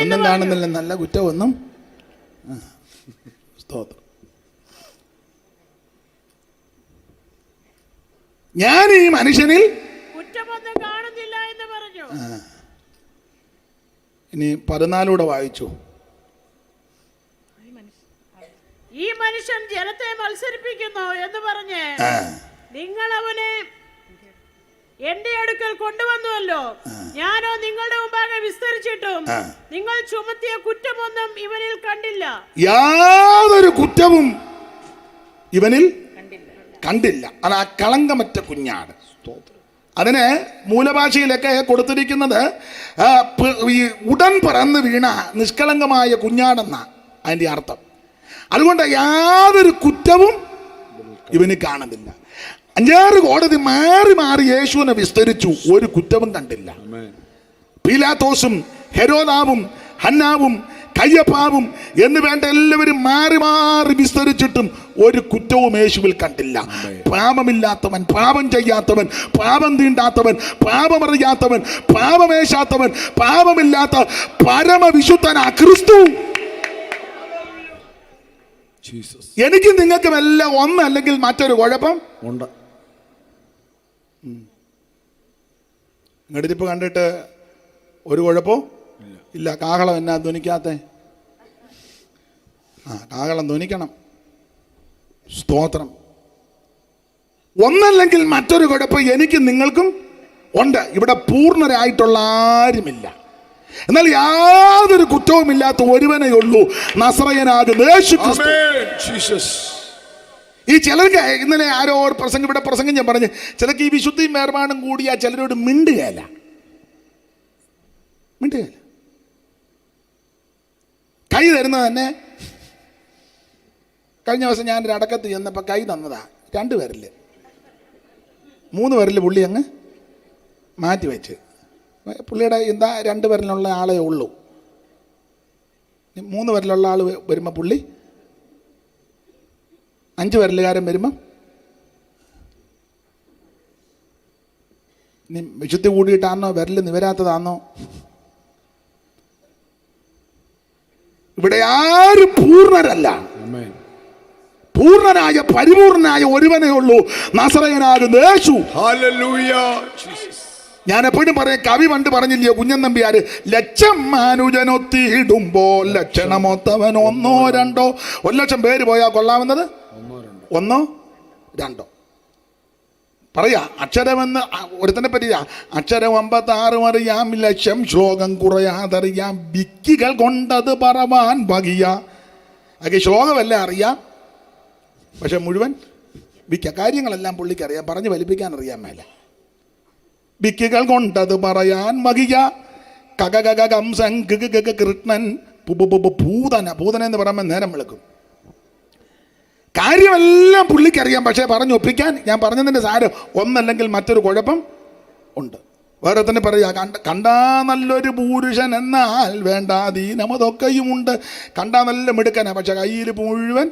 ഒന്നും കാണുന്നില്ല, നല്ല കുറ്റമൊന്നും. ഞാൻ ഈ മനുഷ്യനിൽ കുറ്റമൊന്നും കാണുന്നില്ല എന്ന് പറഞ്ഞു. ഇനി 14 വായിച്ചു. ഈ മനുഷ്യൻ ജനത്തെ മത്സരിപ്പിക്കുന്നു എന്ന് പറഞ്ഞ് നിങ്ങൾ അവനെ എന്റെ അടുക്കൽ കൊണ്ടുവന്നുവല്ലോ. ഞാനോ നിങ്ങളുടെ മുമ്പാകെ വിസ്തരിച്ചിട്ടും നിങ്ങൾ ചുമത്തിയ കുറ്റമൊന്നും ഇവനിൽ കണ്ടില്ല. യാതൊരു കുറ്റവും ഇവനിൽ കണ്ടില്ല. അത് ആ കളങ്കമറ്റ കുഞ്ഞാട്. അതിന് മൂലഭാഷയിലൊക്കെ കൊടുത്തിരിക്കുന്നത് ഈ ഉടൻ പറന്ന് വീണ നിഷ്കളങ്കമായ കുഞ്ഞാടെന്ന അതിൻ്റെ അർത്ഥം. അതുകൊണ്ട് യാതൊരു കുറ്റവും ഇവന് കാണുന്നില്ല. 5-6 കോടതി മാറി മാറി യേശുവിനെ വിസ്തരിച്ചു, ഒരു കുറ്റവും കണ്ടില്ല. പീലാത്തോസും ഹെരോദാവും ഹന്നാവും കയ്യപ്പാവും എന്ന് വേണ്ട എല്ലാവരും മാറി മാറി വിസ്തരിച്ചിട്ടും ഒരു കുറ്റവും യേശുവിൽ കണ്ടില്ല. പാപമില്ലാത്തവൻ, പാപം ചെയ്യാത്തവൻ, പാപം തീണ്ടാത്തവൻ, പാപമറിയാത്തവൻ, പാപമേശാത്തവൻ, പാപമില്ലാത്ത പരമവിശുദ്ധനാ ക്രിസ്തു. എനിക്ക് നിങ്ങൾക്കും എല്ലാം ഒന്നല്ലെങ്കിൽ മറ്റൊരു കുഴപ്പം ഉണ്ട്. ഇങ്ങടിരിപ്പ് കണ്ടിട്ട് ഒരു കുഴപ്പവും ഇല്ല. കാഹളം എന്നാ ധ്വനിക്കാത്ത? കാഹളം ധ്വനിക്കണം. സ്തോത്രം. ഒന്നല്ലെങ്കിൽ മറ്റൊരു കുഴപ്പം എനിക്ക് നിങ്ങൾക്കും ഉണ്ട്. ഇവിടെ പൂർണ്ണരായിട്ടുള്ള ആരുമില്ല. എന്നാൽ യാതൊരു കുറ്റവുമില്ലാത്ത ഒരുവനേ ഉള്ളൂ, നസറയനാകുന്ന യേശുക്രിസ്തു. ഈ ചിലർക്ക് ഇന്നലെ ആരോ ഇവിടെ പ്രസംഗം ഞാൻ പറഞ്ഞു, ചിലർക്ക് ഈ വിശുദ്ധിയും വേർപാടും കൂടിയാ ചിലരോട് മിണ്ടുകയല്ല. കൈ തരുന്നത് തന്നെ. കഴിഞ്ഞ ദിവസം ഞാനൊരു അടക്കത്ത് ചെന്നപ്പോൾ കൈ തന്നതാ 2 വിരല്, 3 വിരല് പുള്ളി അങ്ങ് മാറ്റിവെച്ച്. പുള്ളിയുടെ എന്താ 2 വിരലുള്ള ആളേ ഉള്ളൂ. 3 വിരലുള്ള ആൾ വരുമ്പോൾ പുള്ളി 5 വിരലുകാരൻ വരുമ്പം നീ വിശുദ്ധി കൂടിയിട്ടാണോ വിരല് നിവരാത്തതാണോ? ഇവിടെ ആരും പൂർണ്ണരല്ല. പൂർണ്ണനായ പരിപൂർണനായ ഒരുവനേ ഉള്ളൂ, നസറയനാകുന്ന യേശു. ഞാൻ എപ്പോഴും പറയാം, കവി പണ്ട് പറഞ്ഞില്ലയോ കുഞ്ഞൻ നമ്പ്യാര്, ലക്ഷം മാനുജനൊത്തിയിടുമ്പോൾ ലക്ഷണമൊത്തവൻ 1 2. 1 ലക്ഷം പേര് പോയാൽ കൊള്ളാവുന്നത് 1 2 പറയാ. അക്ഷരമെന്ന് ഒരുത്തനെ പറ്റിയാ, അക്ഷരം 56 അറിയാം, ലക്ഷം ശ്ലോകം കുറയാതറിയാം, വിക്കികൾ കൊണ്ടത് പറവാൻ വകിയ. അതൊക്കെ ശ്ലോകമല്ല അറിയാം, പക്ഷെ മുഴുവൻ കാര്യങ്ങളെല്ലാം പുള്ളിക്കറിയാം, പറഞ്ഞു ഫലിപ്പിക്കാൻ അറിയാൻ മേല. വിക്കികൾ കൊണ്ടത് പറയാൻ വകിയ. കകം കൃഷ്ണൻ പൂതന. പൂതന എന്ന് പറയുമ്പോൾ നേരം വിളക്കും. കാര്യമെല്ലാം പുള്ളിക്കറിയാം, പക്ഷേ പറഞ്ഞൊപ്പിക്കാൻ ഞാൻ പറഞ്ഞതിൻ്റെ സാരം ഒന്നല്ലെങ്കിൽ മറ്റൊരു കുഴപ്പം ഉണ്ട്. വേറെ തന്നെ പറയാ, കണ്ടാ നല്ലൊരു പുരുഷൻ എന്നാൽ വേണ്ടാധീനമതൊക്കെയുമുണ്ട്. കണ്ടാ നല്ല മിടുക്കനാ, പക്ഷെ കയ്യിൽ മുഴുവൻ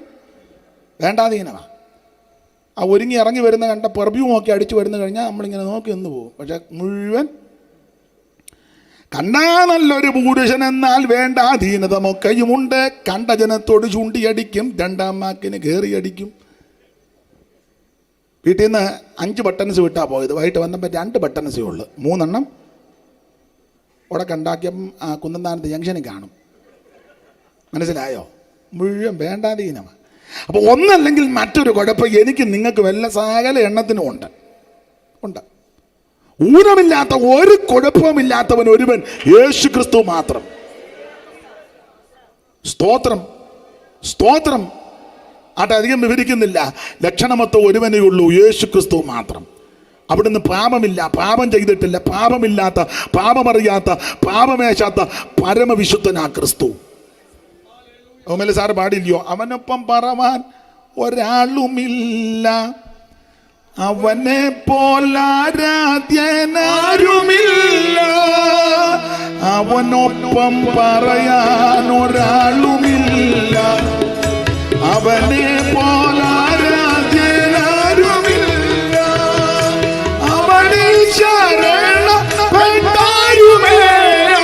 വേണ്ടാധീനമാണ്. ആ ഒരുങ്ങി ഇറങ്ങി വരുന്ന കണ്ട പെർഫ്യൂം ഒക്കെ അടിച്ചു വരുന്ന കഴിഞ്ഞാൽ നമ്മളിങ്ങനെ നോക്കി നിന്ന് പോകും, പക്ഷെ മുഴുവൻ. കണ്ടാ നല്ലൊരു പുരുഷൻ എന്നാൽ വേണ്ടാധീനതമൊക്കെയുമുണ്ട്. കണ്ട ജനത്തോട് ചൂണ്ടിയടിക്കും, 2ാം വാക്കിന് കയറിയടിക്കും. വീട്ടിൽ നിന്ന് 5 ബട്ടൺസ് വിട്ടാ പോയത്, വൈകിട്ട് വന്നപ്പോൾ 2 ബട്ടൺസേ ഉള്ളു. 3 എണ്ണം അവിടെ കണ്ടാക്കിയപ്പം ആ കുന്നന്താനത്ത് ജംഗ്ഷനിൽ കാണും. മനസ്സിലായോ? മുഴുവൻ വേണ്ടാധീനമാണ്. അപ്പോൾ ഒന്നല്ലെങ്കിൽ മറ്റൊരു കുഴപ്പം എനിക്ക് നിങ്ങൾക്ക് വല്ല സകല എണ്ണത്തിനും ഉണ്ട്. ഊനമില്ലാത്ത ഒരു കുഴപ്പമില്ലാത്തവൻ ഒരുവൻ യേശു ക്രിസ്തു മാത്രം. സ്തോത്രം, സ്തോത്രം. അധികം വിവരിക്കുന്നില്ല. ലക്ഷണമൊത്ത ഒരുവനേ ഉള്ളൂ, യേശു ക്രിസ്തു മാത്രം. അവിടുന്ന് പാപമില്ല, പാപം ചെയ്തിട്ടില്ല, പാപമില്ലാത്ത, പാപമറിയാത്ത, പാപമേശാത്ത പരമവിശുദ്ധനാ ക്രിസ്തു. ഓമല സാറ് പാടില്ലയോ, അവനൊപ്പം പറവാൻ ഒരാളുമില്ല, അവനെ പോലാരാധ്യനാരുമില്ല, അവനൊപ്പം പറയാൻ ഒരാളുമില്ല, അവനെ പോലാരാധ്യനാരുമില്ല, അവനെ ശരണപ്പെട്ടാരുമേ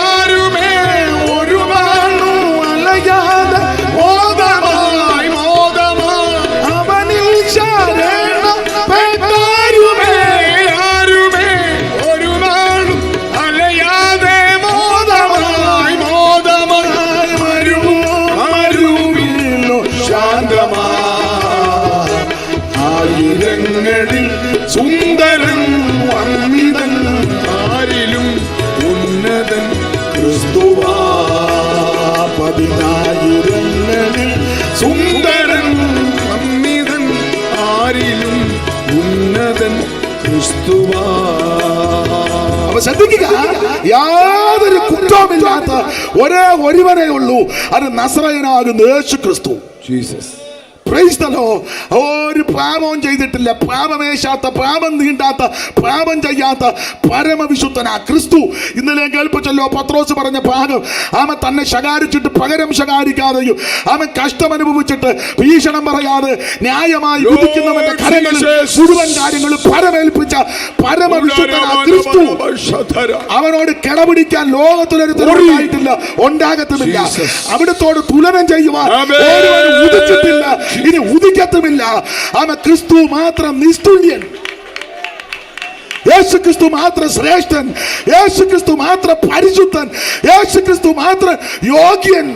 ആരുമേ ഒരു മാണു അലയാതെ മോദമായി മോദമായി, അവനിൽ ശരണപ്പെട്ടാരുമേ ആരുമേ ഒരു മാണു അലയാതെ മോദമായി മോദമായി, മരുവിലോ ശാന്തമായി ആയിരങ്ങളിൽ സുന്ദരൻ വന്നിതൻ, ആരിലും ഉന്നതൻ ക്രിസ്തുവാ. 10,000 സുന്ദരൻ വന്നിതൻ, ആരിലും ഉന്നതൻ ക്രിസ്തുവാ. ശ്രദ്ധിക്കുക, യാതൊരു കുറ്റവുമില്ലാത്ത ഒരേ ഒരുവനേ ഉള്ളൂ, അത് നസറയനാകുന്ന യേശു ക്രിസ്തു. Praise the Lord. ഒരു പാപവും ചെയ്തിട്ടില്ല, പാപമേശാത്ത, പാപം നീണ്ടാത്ത, പാപം ചെയ്യാത്ത പരമവിശുദ്ധനാ ക്രിസ്തു. ഇന്നലെ കേൾപ്പിച്ചല്ലോ പത്രോസ് പറഞ്ഞ ഭാഗം. അവൻ തന്നെ ശകാരിച്ചിട്ട് പകരം ശകാരിക്കാതെയും അവൻ കഷ്ടമനുഭവിച്ചിട്ട് ഭീഷണം പറയാതെ ന്യായമായി വിധിക്കുന്നവന്റെ കരങ്ങളിൽ മുഴുവൻ കാര്യങ്ങളും പരമേൽപ്പിച്ച പരമവിശുദ്ധനാ ക്രിസ്തു. അവനോട് കിടപിടിക്കാൻ ലോകത്തിലൊരുത്തരുണ്ടായിട്ടില്ല, ഉണ്ടാകത്തുമില്ല. അവിടുത്തോട് തുലനം ചെയ്യുവാൻ ഒരുവനും ഉദിച്ചിട്ടില്ല, ഇനി ഉദിക്കത്തുമില്ല. അവൻ ക്രിസ്തു മാത്രം നിസ്തുല്യൻ, യേശു ക്രിസ്തു മാത്രം ശ്രേഷ്ഠൻ, യേശു ക്രിസ്തു മാത്രം പരിശുദ്ധൻ, യേശു ക്രിസ്തു മാത്രം യോഗ്യൻ.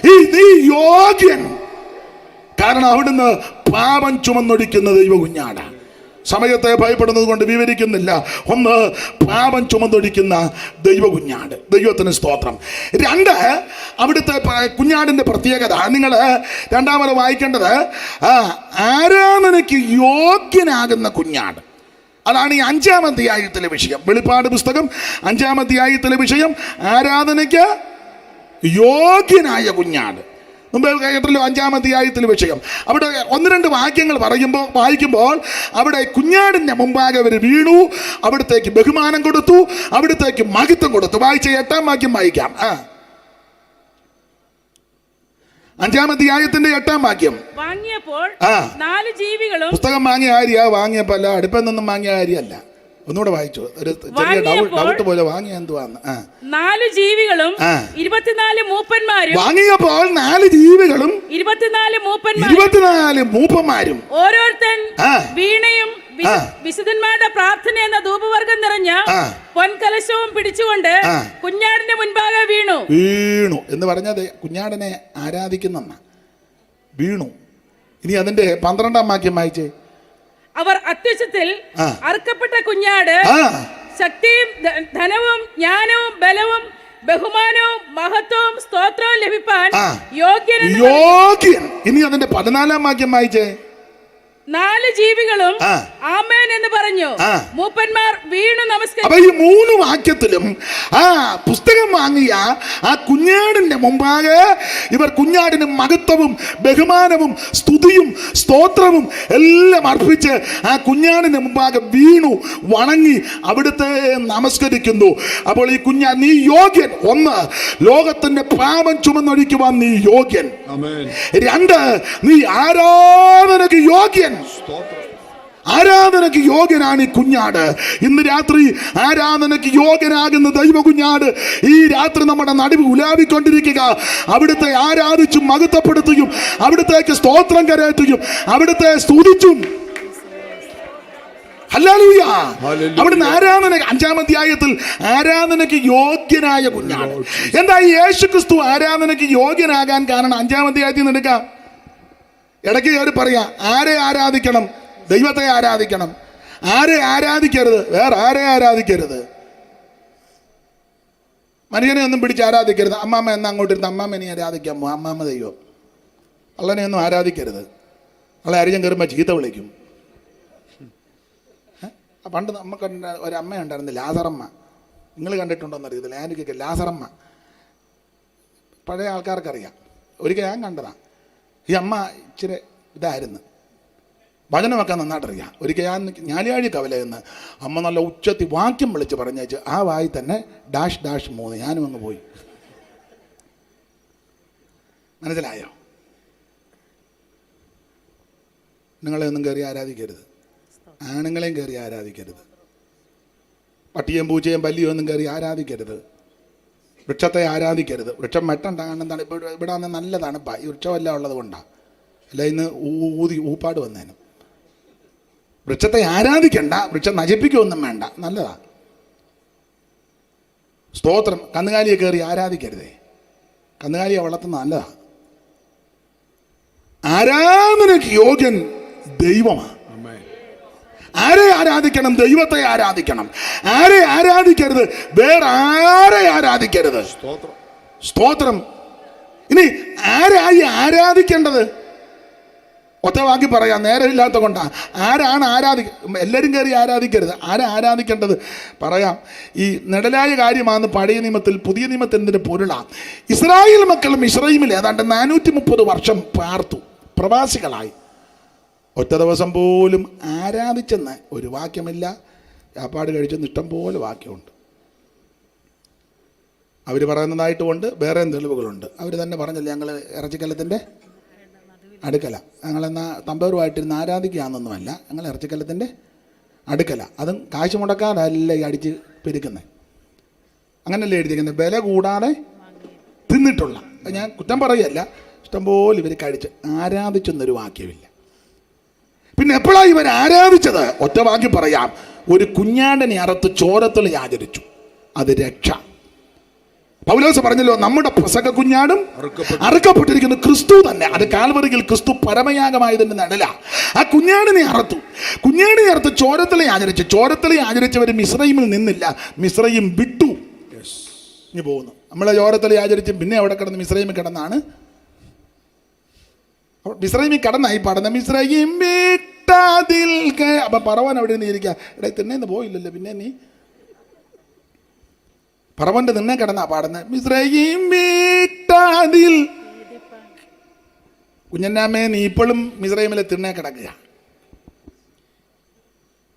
നീ യോഗ്യൻ, കാരണം അവിടുന്ന് പാപം ചുമന്നൊടിക്കുന്ന ദൈവ കുഞ്ഞാണ്. സമയത്തെ ഭയപ്പെടുന്നത് കൊണ്ട് വിവരിക്കുന്നില്ല. ഒന്ന്, പാപം ചുമന്നൊടിക്കുന്ന ദൈവ കുഞ്ഞാട്, ദൈവത്തിന് സ്തോത്രം. രണ്ട്, അവിടുത്തെ കുഞ്ഞാടിന്റെ പ്രത്യേകത നിങ്ങൾ രണ്ടാമത് വായിക്കേണ്ടത് ആരാധനയ്ക്ക് യോഗ്യനാകുന്ന കുഞ്ഞാട്. അതാണ് ഈ 5-ാം അധ്യായത്തിലെ വിഷയം. വെളിപ്പാട് പുസ്തകം 5-ാം അധ്യായത്തിലെ വിഷയം ആരാധനയ്ക്ക് യോഗ്യനായ കുഞ്ഞാട്. മുമ്പ് കേട്ടല്ലോ 5-ാം അധ്യായത്തിലെ വിഷയം. അവിടെ 1-2 വാക്യങ്ങൾ വായിക്കുമ്പോൾ അവിടെ കുഞ്ഞാടിന്റെ മുമ്പാകെ അവർ വീണു, അവിടത്തേക്ക് ബഹുമാനം കൊടുത്തു, അവിടത്തേക്ക് മഹത്വം കൊടുത്തു. വായിച്ച 8-ാം വാക്യം വായിക്കാം. 5-ാം അധ്യായത്തിന്റെ 8-ാം വാക്യം. വാങ്ങിയപ്പോൾ 4 ജീവികളും, പുസ്തകം വാങ്ങിയ ആര്യ വാങ്ങിയപ്പോ അല്ല, അടുപ്പിൽ നിന്നും വാങ്ങിയ ആര്യല്ല. ഒന്നുകൂടെ വായിച്ചു, ഒരു ചെറിയ ഡൗട്ട് പോലെ. വാങ്ങിയ എന്തുവാന്ന്? 4 ജീവികളും 24 മൂപ്പന്മാരും. വാങ്ങിയപ്പോൾ 4 ജീവികളും 24 മൂപ്പന്മാരും ഓരോരുത്തൻ വീണയും വിശുദ്ധന്മാരുടെ പ്രാർത്ഥന എന്ന ധൂപവർഗം നിറഞ്ഞ പൊൻകലശവും പിടിച്ചുകൊണ്ട് കുഞ്ഞാടിന്റെ മുൻപാകെ വീണു. എന്ന് പറഞ്ഞത് കുഞ്ഞാടിനെ ആരാധിക്കുന്ന വീണു. ഇനി അതിന്റെ 12-ാം വാക്യം വായിച്ചേ. അവർ അത്യുച്ചത്തിൽ അറുക്കപ്പെട്ട കുഞ്ഞാട് ശക്തിയും ധനവും ജ്ഞാനവും ബലവും ബഹുമാനവും മഹത്വവും സ്തോത്രവും ലഭിപ്പാൻ യോഗ്യൻ. ഇനി അതിന്റെ 14-ാം വാക്യം വായിച്ചേ. 4 ജീവികളും ആമേൻ എന്ന് പറഞ്ഞു. മൂപ്പന്മാർ വീണു നമസ്കരിച്ചു. അപ്പൊ ഈ 3 വാക്യത്തിലും പുസ്തകം വാങ്ങിയ കുഞ്ഞാടിന്റെ മുമ്പാകെ ഇവർ കുഞ്ഞാടിന് മഹത്വവും ബഹുമാനവും സ്തുതിയും സ്തോത്രവും എല്ലാം അർപ്പിച്ച് കുഞ്ഞാടിന് മുമ്പാകെ വീണു വണങ്ങി അവിടുത്തെ നമസ്കരിക്കുന്നു. അപ്പോൾ ഈ കുഞ്ഞാട്, നീ യോഗ്യൻ. 1, ലോകത്തിന്റെ പാപം ചുമന്നൊഴിക്കുവാൻ നീ യോഗ്യൻ. 2, നീ ആരാധനയ്ക്ക് യോഗ്യൻ. ആരാധനയ്ക്ക് യോഗ്യനാണ് ഈ കുഞ്ഞാട്. ഇന്ന് രാത്രി ആരാധനയ്ക്ക് യോഗ്യനാകുന്ന ദൈവ കുഞ്ഞാട് ഈ രാത്രി നമ്മുടെ നടുവ് ഉലാവിക്കൊണ്ടിരിക്കുക. അവിടുത്തെ ആരാധിച്ചും മഹത്വപ്പെടുത്തുകയും അവിടുത്തേക്ക് സ്തോത്രം കരയറ്റുകയും അവിടുത്തെ സ്തുതിച്ചും. ഹല്ലേലൂയ. അവിടുന്ന് ആരാധന 5-ാം അധ്യായത്തിൽ ആരാധനയ്ക്ക് യോഗ്യനായ കുഞ്ഞാട്. എന്താ ഈ യേശു ക്രിസ്തു ആരാധനയ്ക്ക് യോഗ്യനാകാൻ കാരണം? 5-ാം അധ്യായത്തിൽ നിന്ന് എടുക്കാം. ഇടയ്ക്ക് കയറി പറയാ, ആരെ ആരാധിക്കണം? ദൈവത്തെ ആരാധിക്കണം. ആരെ ആരാധിക്കരുത്? വേറെ ആരെ ആരാധിക്കരുത്? മനുഷ്യനെ ഒന്നും പിടിച്ച് ആരാധിക്കരുത്. അമ്മാമ്മ എന്നാ അങ്ങോട്ടിരുന്ന് അമ്മാമ്മനെ ആരാധിക്കാൻ പോകും. അമ്മാമ്മ ദൈവം. അള്ളനെ ഒന്നും ആരാധിക്കരുത്. അള്ള അരിഞ്ഞം കയറുമ്പോൾ ചീത്ത വിളിക്കും. പണ്ട് നമുക്ക് ഒരമ്മ ഉണ്ടായിരുന്നു, ലാസറമ്മ. നിങ്ങൾ കണ്ടിട്ടുണ്ടോന്ന് അറിയത്തില്ല, ഞാനൊക്കെ ലാസറമ്മ. പഴയ ആൾക്കാർക്കറിയാം. ഒരിക്കൽ ഞാൻ കണ്ടതാണ്. ഈ അമ്മ ഇച്ചിരി ഇതായിരുന്നു, വചനമൊക്കെ നന്നായിട്ടറിയാം. ഒരിക്കൽ ഞാലിയാഴി കവലയെന്ന് അമ്മ നല്ല ഉച്ചത്തി വാക്യം വിളിച്ച് പറഞ്ഞേച്ച് ആ വായി തന്നെ -3. ഞാനും അങ്ങ് പോയി. മനസ്സിലായോ? നിങ്ങളെ ഒന്നും കയറി ആരാധിക്കരുത്, ആണുങ്ങളെയും കയറി ആരാധിക്കരുത്, പട്ടിയും പൂച്ചയും പല്ലിയും ഒന്നും കയറി ആരാധിക്കരുത്, വൃക്ഷത്തെ ആരാധിക്കരുത്. വൃക്ഷം വെട്ടണ്ട. കാരണം എന്താണ്, ഇവിടെ വന്ന് നല്ല തണുപ്പാണ്. ഈ വൃക്ഷമെല്ലാം ഉള്ളത് കൊണ്ടാണ്. അല്ല ഇന്ന് ഊപ്പാട് വന്നേനും. വൃക്ഷത്തെ ആരാധിക്കണ്ട, വൃക്ഷം നശിപ്പിക്കുകയൊന്നും വേണ്ട, നല്ലതാ. സ്തോത്രം. കന്നുകാലിയെ കയറി ആരാധിക്കരുതേ, കന്നുകാലിയെ വളർത്തുന്ന നല്ലതാ. ആരാധനയ്ക്ക് യോഗ്യൻ ദൈവമാണ്. ആരെ ആരാധിക്കണം? ദൈവത്തെ ആരാധിക്കണം. ആരെ ആരാധിക്കരുത്? വേറെ ആരെ ആരാധിക്കരുത്. സ്തോത്രം. ഇനി ആരായി ആരാധിക്കേണ്ടത്? ഒറ്റ വാക്കി പറയാം, നേരമില്ലാത്ത കൊണ്ടാണ്. ആരാണ് എല്ലാവരും കയറി ആരാധിക്കരുത്. ആരാ ആരാധിക്കേണ്ടത് പറയാം. ഈ നെടലായ കാര്യമാണ് പഴയ നിയമത്തിൽ. പുതിയ നിയമത്തിൻ്റെ പൊരുളാണ്. ഇസ്രായേൽ മക്കളും ഇസ്രായേലിൽ ഏതാണ്ട് 430 വർഷം പാർത്തു, പ്രവാസികളായി. ഒറ്റ ദിവസം പോലും ആരാധിച്ചെന്ന് ഒരു വാക്യമില്ല. വ്യാപാട് കഴിച്ചെന്ന് ഇഷ്ടം പോലെ വാക്യമുണ്ട്. അവർ പറയുന്നതായിട്ട് കൊണ്ട് വേറെ തെളിവുകളുണ്ട്. അവർ തന്നെ പറഞ്ഞില്ല, ഞങ്ങൾ ഇറച്ചിക്കല്ലത്തിൻ്റെ അടുക്കല, ഞങ്ങളെന്നാൽ തമ്പവരുമായിട്ടിരുന്ന് ആരാധിക്കുകയാണെന്നൊന്നുമല്ല, ഞങ്ങൾ ഇറച്ചിക്കല്ലത്തിൻ്റെ അടുക്കല. അതും കാശ് മുടക്കാനല്ല ഈ അടിച്ച് പെരുക്കുന്നത്. അങ്ങനല്ലേ എഴുതിയിരിക്കുന്നത്, വില കൂടാതെ തിന്നിട്ടുള്ള. ഞാൻ കുറ്റം പറയുകയല്ല, ഇഷ്ടംപോലെ ഇവർ കഴിച്ച് ആരാധിച്ചെന്നൊരു വാക്യമില്ല. പിന്നെ എപ്പോഴാണ് ഇവർ ആരാധിച്ചത്? ഒറ്റ വാക്യം പറയാം, ഒരു കുഞ്ഞാണ്ടനെ അറുത്ത് ചോരത്തിൽ ആചരിച്ചു. അത് രക്ഷ. പൗലോസ് പറഞ്ഞല്ലോ, നമ്മുടെ പ്രസംഗ കുഞ്ഞാടും അറുക്കപ്പെട്ടിരിക്കുന്ന ക്രിസ്തു തന്നെ. അത് കാൽവറിയിൽ ക്രിസ്തു പരമയാഗമായതിന്റെ നിഴല. ആ കുഞ്ഞാടിനെ അറുത്ത് ചോരത്തിലെ ആചരിച്ചു. ചോരത്തിലെ ആചരിച്ചവർ മിസ്രൈമിൽ നിന്നില്ല, മിസ്രൈം വിട്ടു. ഇനി പോകുന്നു. നമ്മളെ ചോരത്തിലെ ആചരിച്ച് പിന്നെ അവിടെ കിടന്ന് മിസ്രൈമിൽ കിടന്നാണ്. മിസ്രൈമിൽ കടന്നായി പാടുന്ന മിസ്രൈം വിട്ടതിൽ. അപ്പൊ പറവാൻ അവിടെ നിന്ന് ഇരിക്കുക. ഇവിടെ തിന്നേന്ന് പോയില്ലല്ലോ, പിന്നെ നീ പറവന്റെ നിന്നെ കിടന്നാ പാടുന്നത്. മിസ്രൈം വിട്ടതിൽ. കുഞ്ഞന്നാമ്മേ, നീ ഇപ്പോഴും മിസ്രൈമിലെ തിണ്ണേ കിടക്കുക,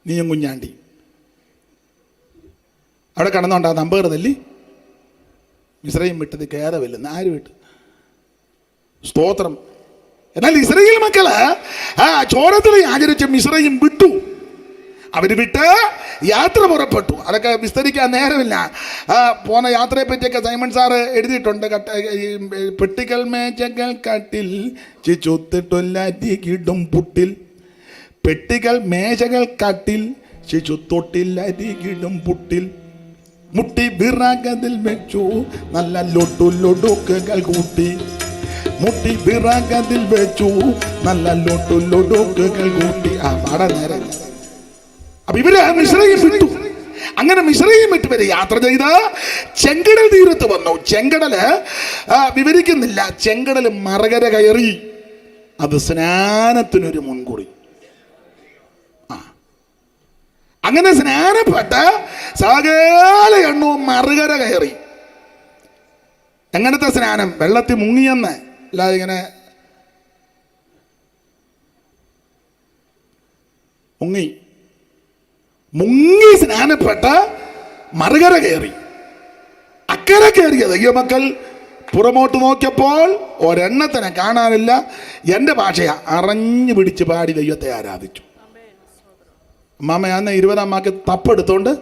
നീയും കുഞ്ഞാണ്ടി. അവിടെ കിടന്നോണ്ടാ നമ്പേറ് തല്ലി മിസ്രൈം വിട്ടത് കയറവില്ലെന്ന്. ആര് വിട്ടു? സ്തോത്രം. എന്നാൽ ഇസ്രായേൽ മക്കള് ആ ചോരത്തിൽ ആചരിച്ച മിസ്രൈം വിട്ടു. അവർ വിട്ട് യാത്ര പുറപ്പെട്ടു. അതൊക്കെ വിസ്തരിക്കാൻ നേരമില്ല. പോന്ന യാത്രയെ പറ്റിയൊക്കെ സൈമൺ സാറ് എഴുതിയിട്ടുണ്ട്. പെട്ടികൾ മേശകൾ കട്ടിൽ ശിശുത്തൊട്ടില്ലരികിടും പുട്ടിൽ. പെട്ടികൾ മേശകൾ കട്ടിൽ ശിശുത്തൊട്ടില്ലരികിടും പുട്ടിൽ. മുട്ടി വിറകതിൽ വെച്ചു നല്ല ലൊടുക്കുകൾ കൂട്ടി. മുട്ടി വിറകതിൽ വെച്ചു നല്ല ലൊടുക്കുകൾ കൂട്ടി. ആ പാടാൻ നേരം. അപ്പൊ ഇവര് മിസ്രൈം വിട്ടു. അങ്ങനെ മിസ്രൈം വിട്ട് വരെ യാത്ര ചെയ്ത് ചെങ്കടൽ തീരത്ത് വന്നു. ചെങ്കടല് വിവരിക്കുന്നില്ല. ചെങ്കടൽ മറുകര കയറി. അത് സ്നാനത്തിനൊരു മുൻകുറി. അങ്ങനെ സ്നാനപ്പെട്ട് സകല എണ്ണവും മറുകര കയറി. എങ്ങനത്തെ സ്നാനം? വെള്ളത്തിൽ മുങ്ങിയെന്ന് അല്ലാതെ ഇങ്ങനെ മുങ്ങി സ്നാനപ്പെട്ട് മറുകര കയറി. അക്കരെ കയറിയ ദൈവമക്കൾ പുറമോട്ട് നോക്കിയപ്പോൾ ഒരെണ്ണത്തിനെ കാണാനില്ല. എൻ്റെ ഭാഷയാ, അറിഞ്ഞു പിടിച്ച് പാടി ദൈവത്തെ ആരാധിച്ചു. അമ്മാമ്മയാന്ന് 20-ാം വാക്യം തപ്പെടുത്തോണ്ട്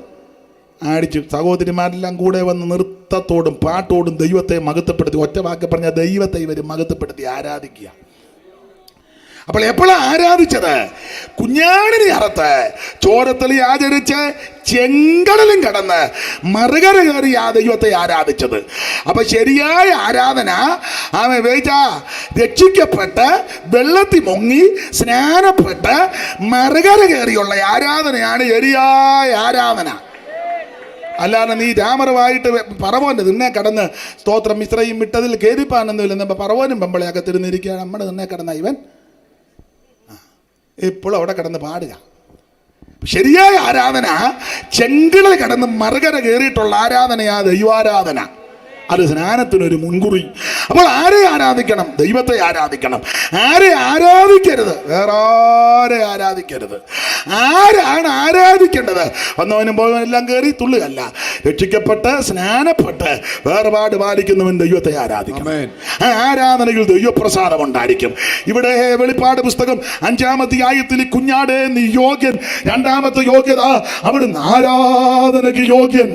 അടിച്ചു. സഹോദരിമാരെല്ലാം കൂടെ വന്ന് നൃത്തത്തോടും പാട്ടോടും ദൈവത്തെ മഹത്വപ്പെടുത്തി. ഒറ്റ വാക്ക് പറഞ്ഞ ദൈവത്തെ ഇവർ മഹത്വപ്പെടുത്തി ആരാധിക്കുക. അപ്പോൾ എപ്പോഴാണ് ആരാധിച്ചത്? കുഞ്ഞാടിനെ അറുത്ത് ചോരത്തലി ആചരിച്ച് ചെങ്കടലും കടന്ന് മറുകര കയറി ആ ദൈവത്തെ ആരാധിച്ചത്. അപ്പൊ ശരിയായ ആരാധന രക്ഷിക്കപ്പെട്ട് വെള്ളത്തിൽ മുങ്ങി സ്നാനപ്പെട്ട് മറുകര കയറിയുള്ള ആരാധനയാണ് ശരിയായ ആരാധന. അല്ലാതെ നീ രാമറുമായിട്ട് പറവോൻ്റെ നിന്നെ കടന്ന് സ്തോത്രം മിസ്രൈം വിട്ടതിൽ കയറിപ്പാനെന്നില്ല. പറവോനും പെമ്പളയൊക്കെ തിരുന്നിരിക്കുകയാണ്. നമ്മുടെ നിന്നെ കടന്ന ഇവൻ ഇപ്പോഴും അവിടെ കിടന്ന് പാടുക. ശരിയായ ആരാധന ചെങ്കിള കടന്ന് മറുകര കയറിയിട്ടുള്ള ആരാധനയാ ദൈവാരാധന. അത് സ്നാനത്തിനൊരു മുൻകുറി. അപ്പോൾ ആരെ ആരാധിക്കണം? ദൈവത്തെ ആരാധിക്കണം. ആരെ ആരാധിക്കരുത്? വേറെ ആരെ ആരാധിക്കരുത്. ആരാണ് ആരാധിക്കേണ്ടത്? വന്നവനും പോയവനെല്ലാം കയറി തുള്ളുകയല്ല. രക്ഷിക്കപ്പെട്ട് സ്നാനപ്പെട്ട് വേർപാട് പാലിക്കുന്നവൻ ദൈവത്തെ ആരാധിക്കണം. ആ ആരാധനയിൽ ദൈവപ്രസാദം ഉണ്ടായിരിക്കും. ഇവിടെ വെളിപ്പാട് പുസ്തകം 5-ാം അധ്യായത്തിൽ കുഞ്ഞാടേ നീ യോഗ്യൻ. 2ാമത്തെ യോഗ്യത അവിടുന്ന് ആരാധനയ്ക്ക് യോഗ്യൻ.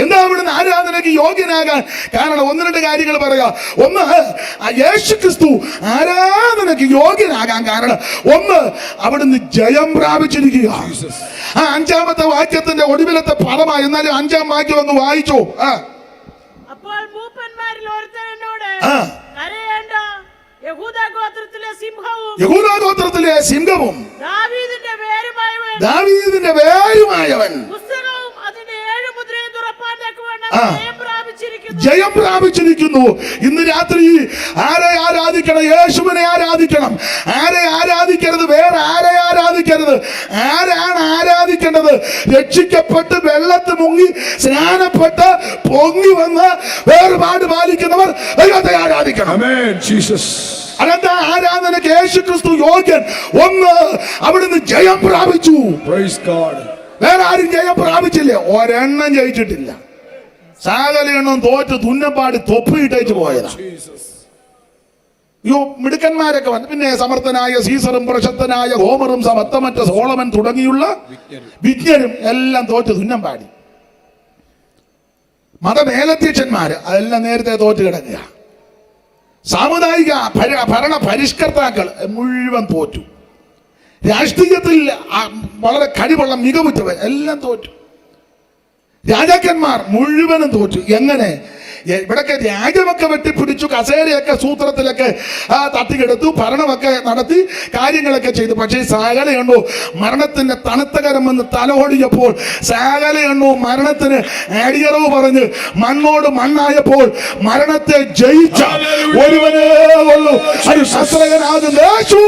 എന്താ അവിടുന്ന് ആരാധനയ്ക്ക് യോഗ്യനാകാൻ കാരണം? 1-2 കാര്യങ്ങൾ പറയാം. ഒന്ന്, യേശു ക്രിസ്തു ആരാധനയ്ക്ക് യോഗ്യനാകാൻ കാരണം ഒന്ന്, അവിടുന്ന് ജയം പ്രാപിച്ചിരിക്കുക. ആ 5-ാമത്തെ വാക്യത്തിന്റെ ഒടുവിലത്തെ പദമായി. എന്നാലും 5-ാം വാക്യം ഒന്ന് വായിച്ചോ. അപ്പോൾ മൂപ്പന്മാരിൽ ഒരുത്തൻ എന്നോട് കരയേണ്ട, യഹൂദാ ഗോത്രത്തിലെ സിംഹവും ദാവീദിന്റെ വേരുമായവൻ ജയം പ്രാപിച്ചിരിക്കുന്നു. ഇന്ന് രാത്രി ആരെ ആരാധിക്കണം? യേശുവിനെ ആരാധിക്കണം. ആരെ ആരാധിക്കരുത്? വേറെ ആരെ ആരാധിക്കരുത്? ആരാണ് ആരാധിക്കേണ്ടത്? രക്ഷിക്കപ്പെട്ട് വെള്ളത്തിൽ മുങ്ങി സ്നാനപ്പെട്ട് പൊങ്ങി വന്ന് വേർപാട് പാലിക്കുന്നവർ ദൈവത്തെ ആരാധിക്കണം. അതെന്താ ആരാധനയ്ക്ക് യേശു ക്രിസ്തു യോഗ്യൻ. ഒന്ന്, അവിടുന്ന് ജയം പ്രാപിച്ചു. വേറെ ആരും ജയം പ്രാപിച്ചില്ല. ഒരെണ്ണം ജയിച്ചിട്ടില്ല. സകല എണ്ണം തോറ്റ് തുന്നപ്പാടി തൊപ്പിയിട്ടേച്ച് പോയതാ. മിടുക്കന്മാരൊക്കെ വന്നു. പിന്നെ സമർത്ഥനായ സീസറും പ്രശസ്തനായ ഹോമറും സമത്തമറ്റ സോളമൻ തുടങ്ങിയുള്ള വിജ്ഞരും എല്ലാം തോറ്റ് തുന്നം പാടി. മതമേലധ്യക്ഷന്മാര് അതെല്ലാം നേരത്തെ തോറ്റ് കിടക്കുക. സാമുദായിക ഭരണ പരിഷ്കർത്താക്കൾ മുഴുവൻ തോറ്റു. രാഷ്ട്രീയത്തിൽ വളരെ കഴിവുള്ള മികവുറ്റവർ എല്ലാം തോറ്റു. രാജാക്കന്മാർ മുഴുവനും തോറ്റു. എങ്ങനെ? ഇവിടൊക്കെ രാജ്യമൊക്കെ വെട്ടിപ്പിടിച്ചു, കസേരയൊക്കെ സൂത്രത്തിലൊക്കെ തട്ടിക്കെടുത്തു, ഭരണമൊക്കെ നടത്തി, കാര്യങ്ങളൊക്കെ ചെയ്തു. പക്ഷേ സകലയെണ്ണോ മരണത്തിന്റെ തണുത്ത കരമെന്ന് തലോടിയപ്പോൾ, സകലയെണ്ണോ മരണത്തിന് അടിയറവ് പറഞ്ഞ് മണ്ണോട് മണ്ണായപ്പോൾ മരണത്തെ ജയിച്ച ഒരുവനേ ഉള്ളൂ. അത് ശസ്ത്രകനാകുന്ന യേശു.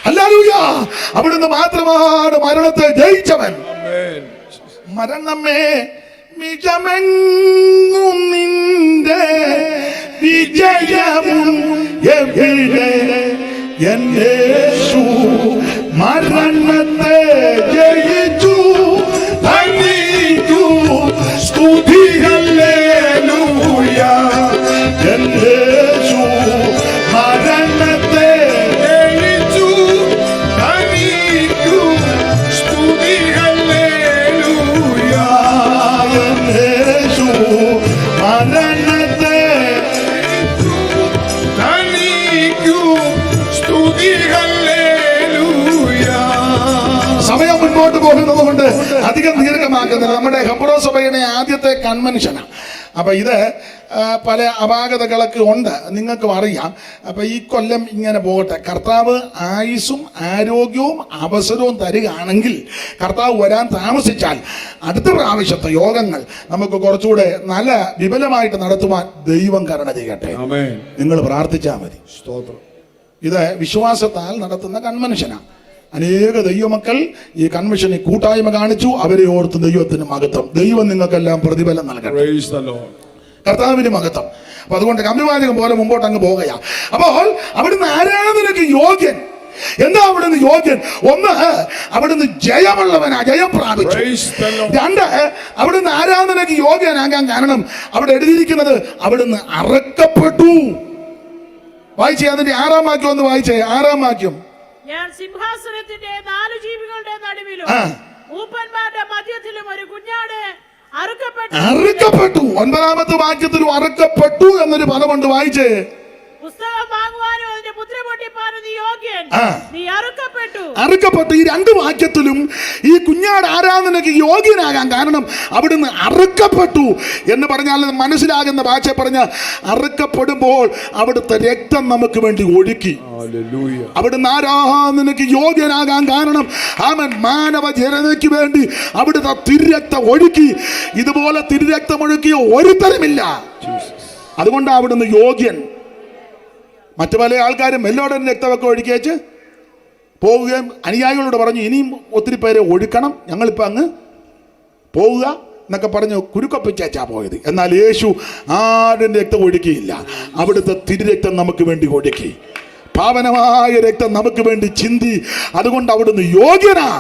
ഹല്ലേലൂയ. അവിടുന്ന് മാത്രമാണ് മരണത്തെ ജയിച്ചവൻ. മരണമേ വിജയമെങ്ങും നിന്റെ വിജയവും എവിടെ? എൻ യേശു മരണത്തെ ജയിച്ചു. ധന്യു സ്തുതി ഹല്ലേലൂയ. എൻ യേശു മരണത്തെ ജയിച്ചു. ധന്യു സ്തുതി ഹല്ലേലൂയ. എൻ യേശു മരണത്തെ ധന്യു സ്തുതി ഹല്ലേലൂയ. സമയം മുൻപോട്ട് പോകുന്നത് കൊണ്ട് അധികം ദീർഘമാക്കുന്നില്ല. നമ്മുടെ ഹെബ്രോ സഭയുടെ ആദ്യത്തെ കൺവെൻഷനാണ്. അപ്പൊ ഇത് പല അപാകതകളൊക്കെ ഉണ്ട്, നിങ്ങൾക്കും അറിയാം. അപ്പൊ ഈ കൊല്ലം ഇങ്ങനെ പോകട്ടെ. കർത്താവ് ആയുസ്സും ആരോഗ്യവും അവസരവും തരികയാണെങ്കിൽ, കർത്താവ് വരാൻ താമസിച്ചാൽ അടുത്ത പ്രാവശ്യത്തെ യോഗങ്ങൾ നമുക്ക് കുറച്ചുകൂടെ നല്ല വിപുലമായിട്ട് നടത്തുവാൻ ദൈവം കരുണ ചെയ്യട്ടെ. നിങ്ങൾ പ്രാർത്ഥിച്ചാൽ മതി. ഇത് വിശ്വാസത്താൽ നടത്തുന്ന കൺവെൻഷനാണ്. അനേക ദൈവമക്കൾ ഈ കൺവെൻഷനിൽ കൂട്ടായ്മ കാണിച്ചു. അവരെ ഓർത്ത് ദൈവത്തിന് മഹത്വം. ദൈവം നിങ്ങൾക്കെല്ലാം പ്രതിഫലം നൽകട്ടെ. കർത്താവിന് മഹത്വം. അപ്പൊ അതുകൊണ്ട് കമ്പിവാചകം പോലെ മുമ്പോട്ട് അങ്ങ് പോകുക. അപ്പോൾ അവിടുന്ന് ആരാധനയ്ക്ക് യോഗ്യൻ. എന്താ അവിടുന്ന് യോഗ്യൻ? ഒന്ന്, അവിടുന്ന് ജയമുള്ളവനാ, ജയം പ്രാപിച്ചു. രണ്ട്, അവിടുന്ന് ആരാധനയ്ക്ക് യോഗ്യനാകാൻ കാരണം അവിടെ എഴുതിയിരിക്കുന്നത് അവിടുന്ന് അറുക്കപ്പെട്ടു. വായിച്ചേ, അതിന്റെ 6-ാം വാക്യം ഒന്ന് വായിച്ചേ. 6-ാം വാക്യം. ഞാൻ സിംഹാസനത്തിന്റെ 4 ജീവികളുടെ നടുവിലും മൂപ്പന്മാരുടെ മധ്യത്തിലും ഒരു കുഞ്ഞാട് അറുക്കപ്പെട്ടു. 9-ാമത്തെ വാക്യത്തിലും അറുക്കപ്പെട്ടു എന്നൊരു പദമുണ്ട്. വായിച്ചേ. പുസ്തകം വാങ്ങുവാനും അതിന്റെ മുദ്ര പൊട്ടിപ്പാനും നീ യോഗ്യൻ. നീ അറുക്കപ്പെട്ടു. അറുക്കപ്പെട്ടു. ഈ 2 വാക്യത്തിലും ഈ കുഞ്ഞാട് ആരാധനയ്ക്ക് യോഗ്യനാകാൻ കാരണം അവിടുന്ന് അറുക്കപ്പെട്ടു എന്ന് പറഞ്ഞാൽ മനസ്സിലാകുന്ന ഭാഷ പറഞ്ഞ, അറുക്കപ്പെടുമ്പോൾ അവിടുത്തെ രക്തം നമുക്ക് വേണ്ടി ഒഴുക്കി. അവിടുന്ന് ആരാധനയ്ക്ക് യോഗ്യനാകാൻ കാരണം അവൻ മാനവ ജനതയ്ക്ക് വേണ്ടി അവിടുത്തെ തിരുരക്തം ഒഴുക്കി. ഇതുപോലെ തിരുരക്തം ഒഴുക്കിയ ഒരുത്തരുമില്ല. അതുകൊണ്ടാണ് അവിടുന്ന് യോഗ്യൻ. മറ്റു പല ആൾക്കാരും മെല്ലോടൻ രക്തമൊക്കെ ഒഴുക്കിയേച്ച് പോവുകയും അനുയായികളോട് പറഞ്ഞു, ഇനിയും ഒത്തിരി പേരെ ഒഴുക്കണം, ഞങ്ങളിപ്പോൾ അങ്ങ് പോവുക എന്നൊക്കെ പറഞ്ഞ് കുരുക്കൊപ്പിച്ചാ പോയത്. എന്നാൽ യേശു ആരുടെ രക്തം ഒഴുക്കിയില്ല. അവിടുത്തെ തിരുരക്തം നമുക്ക് വേണ്ടി ഒഴുക്കി. പാവനമായ രക്തം നമുക്ക് വേണ്ടി ചിന്തി. അതുകൊണ്ട് അവിടുന്ന് യോഗ്യനാ.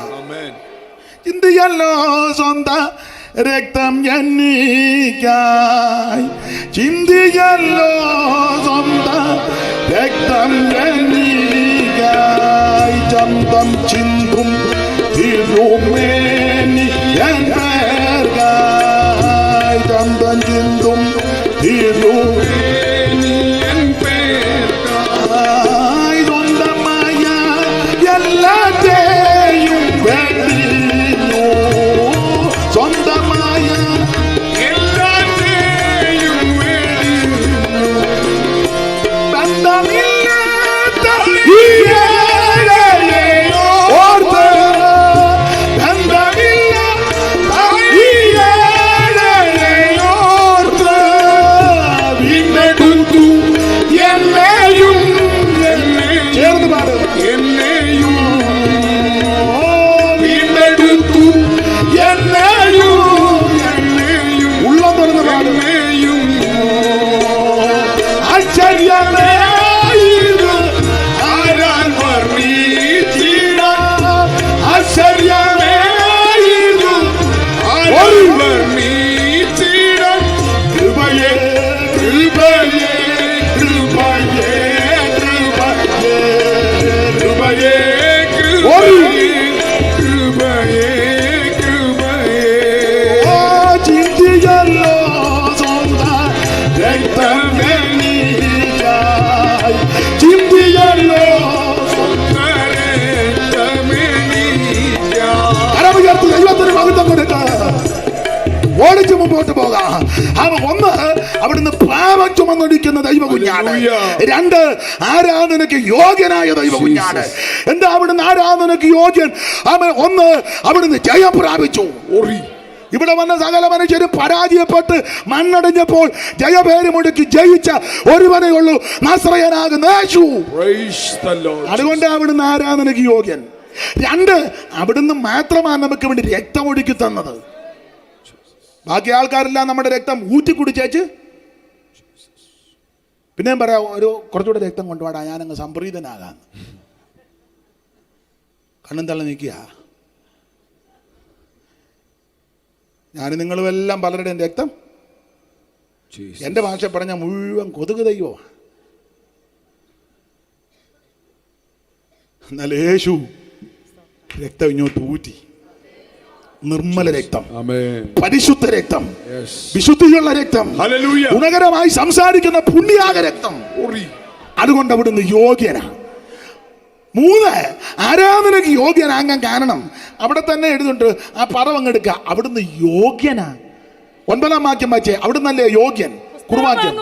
ചിന്തിയല്ലോ സ്വന്തം രക്തം എനിക്കായി, ചിന്തിയല്ലോ സ്വന്തം രക്തം എനിക്കായി. ചന്തം ചിന്തും തിരുമേനി എൻ പേർക്കായി. ചന്തം ചിന്തും തിരുമേനി എൻ പേർക്കായി. സ്വന്തമായ എല്ലാത്തെയും വെടിഞ്ഞു. സ്വന്തമായ എല്ലാത്തെയും വെടിഞ്ഞു. ബന്ധമില്ലാത്ത ഈ ഏഴയെ ഓർത്ത്, ബന്ധമില്ലാത്ത ഓടിച്ചു മുമ്പോട്ട് പോകാം. ഒന്ന്, അവിടുന്ന് പാപം ചുമന്നൊടിക്കുന്ന ദൈവ കുഞ്ഞാണ്. രണ്ട്, ആരാധനയ്ക്ക് യോഗ്യനായ ദൈവ കുഞ്ഞാണ്. എന്താ അവിടുന്ന് ആരാധനയ്ക്ക് യോഗ്യൻ? ഒന്ന്, അവിടുന്ന് ജയം പ്രാപിച്ചു. ഇവിടെ വന്ന സകല മനുഷ്യരും പരാജയപ്പെട്ട് മണ്ണടഞ്ഞപ്പോൾ ജയപേര് മുടക്കി ജയിച്ച ഒരുവനേ ഉള്ളൂ, നസ്രയനാകുന്ന യേശു. അതുകൊണ്ട് അവിടുന്ന് ആരാധനയ്ക്ക് യോഗ്യൻ. രണ്ട്, അവിടുന്ന് മാത്രമാണ് നമുക്ക് വേണ്ടി രക്തം ഒഴുക്കി തന്നത്. ബാക്കി ആൾക്കാരെല്ലാം നമ്മുടെ രക്തം ഊറ്റി കുടിച്ചേച്ച് പിന്നെയും പറയാം, കുറച്ചുകൂടെ രക്തം കൊണ്ടുപോടാ, ഞാനങ്ങ് സംപ്രീതനാകാം. കണ്ണും തള്ളി നിൽക്കുക. ഞാൻ നിങ്ങളും എല്ലാം പലരുടെയും രക്തം, എൻ്റെ ഭാഷ പറഞ്ഞ മുഴുവൻ കൊതുക് ദൈവമാണ്. എന്നാൽ യേശു രക്തം ഇങ്ങോട്ട് ഊറ്റി. നിർമ്മല രക്തം, പരിശുദ്ധ രക്തം, വിശുദ്ധിയുള്ള രക്തം, ഗുണകരമായി സംസാരിക്കുന്ന പുണ്യാക രക്തം. അതുകൊണ്ട് അവിടുന്ന് യോഗ്യനാണ്. മൂന്ന്, ആരാധനയ്ക്ക് യോഗ്യനാകാൻ കാരണം അവിടെ തന്നെ എഴുതുന്നുണ്ട്. ആ പറവങ്ങെടുക്കുക, അവിടുന്ന് യോഗ്യനാ. 9-ാം വാക്യം വായിച്ചേ, അവിടുന്നല്ലേ യോഗ്യൻ. കുറുവാക്യം,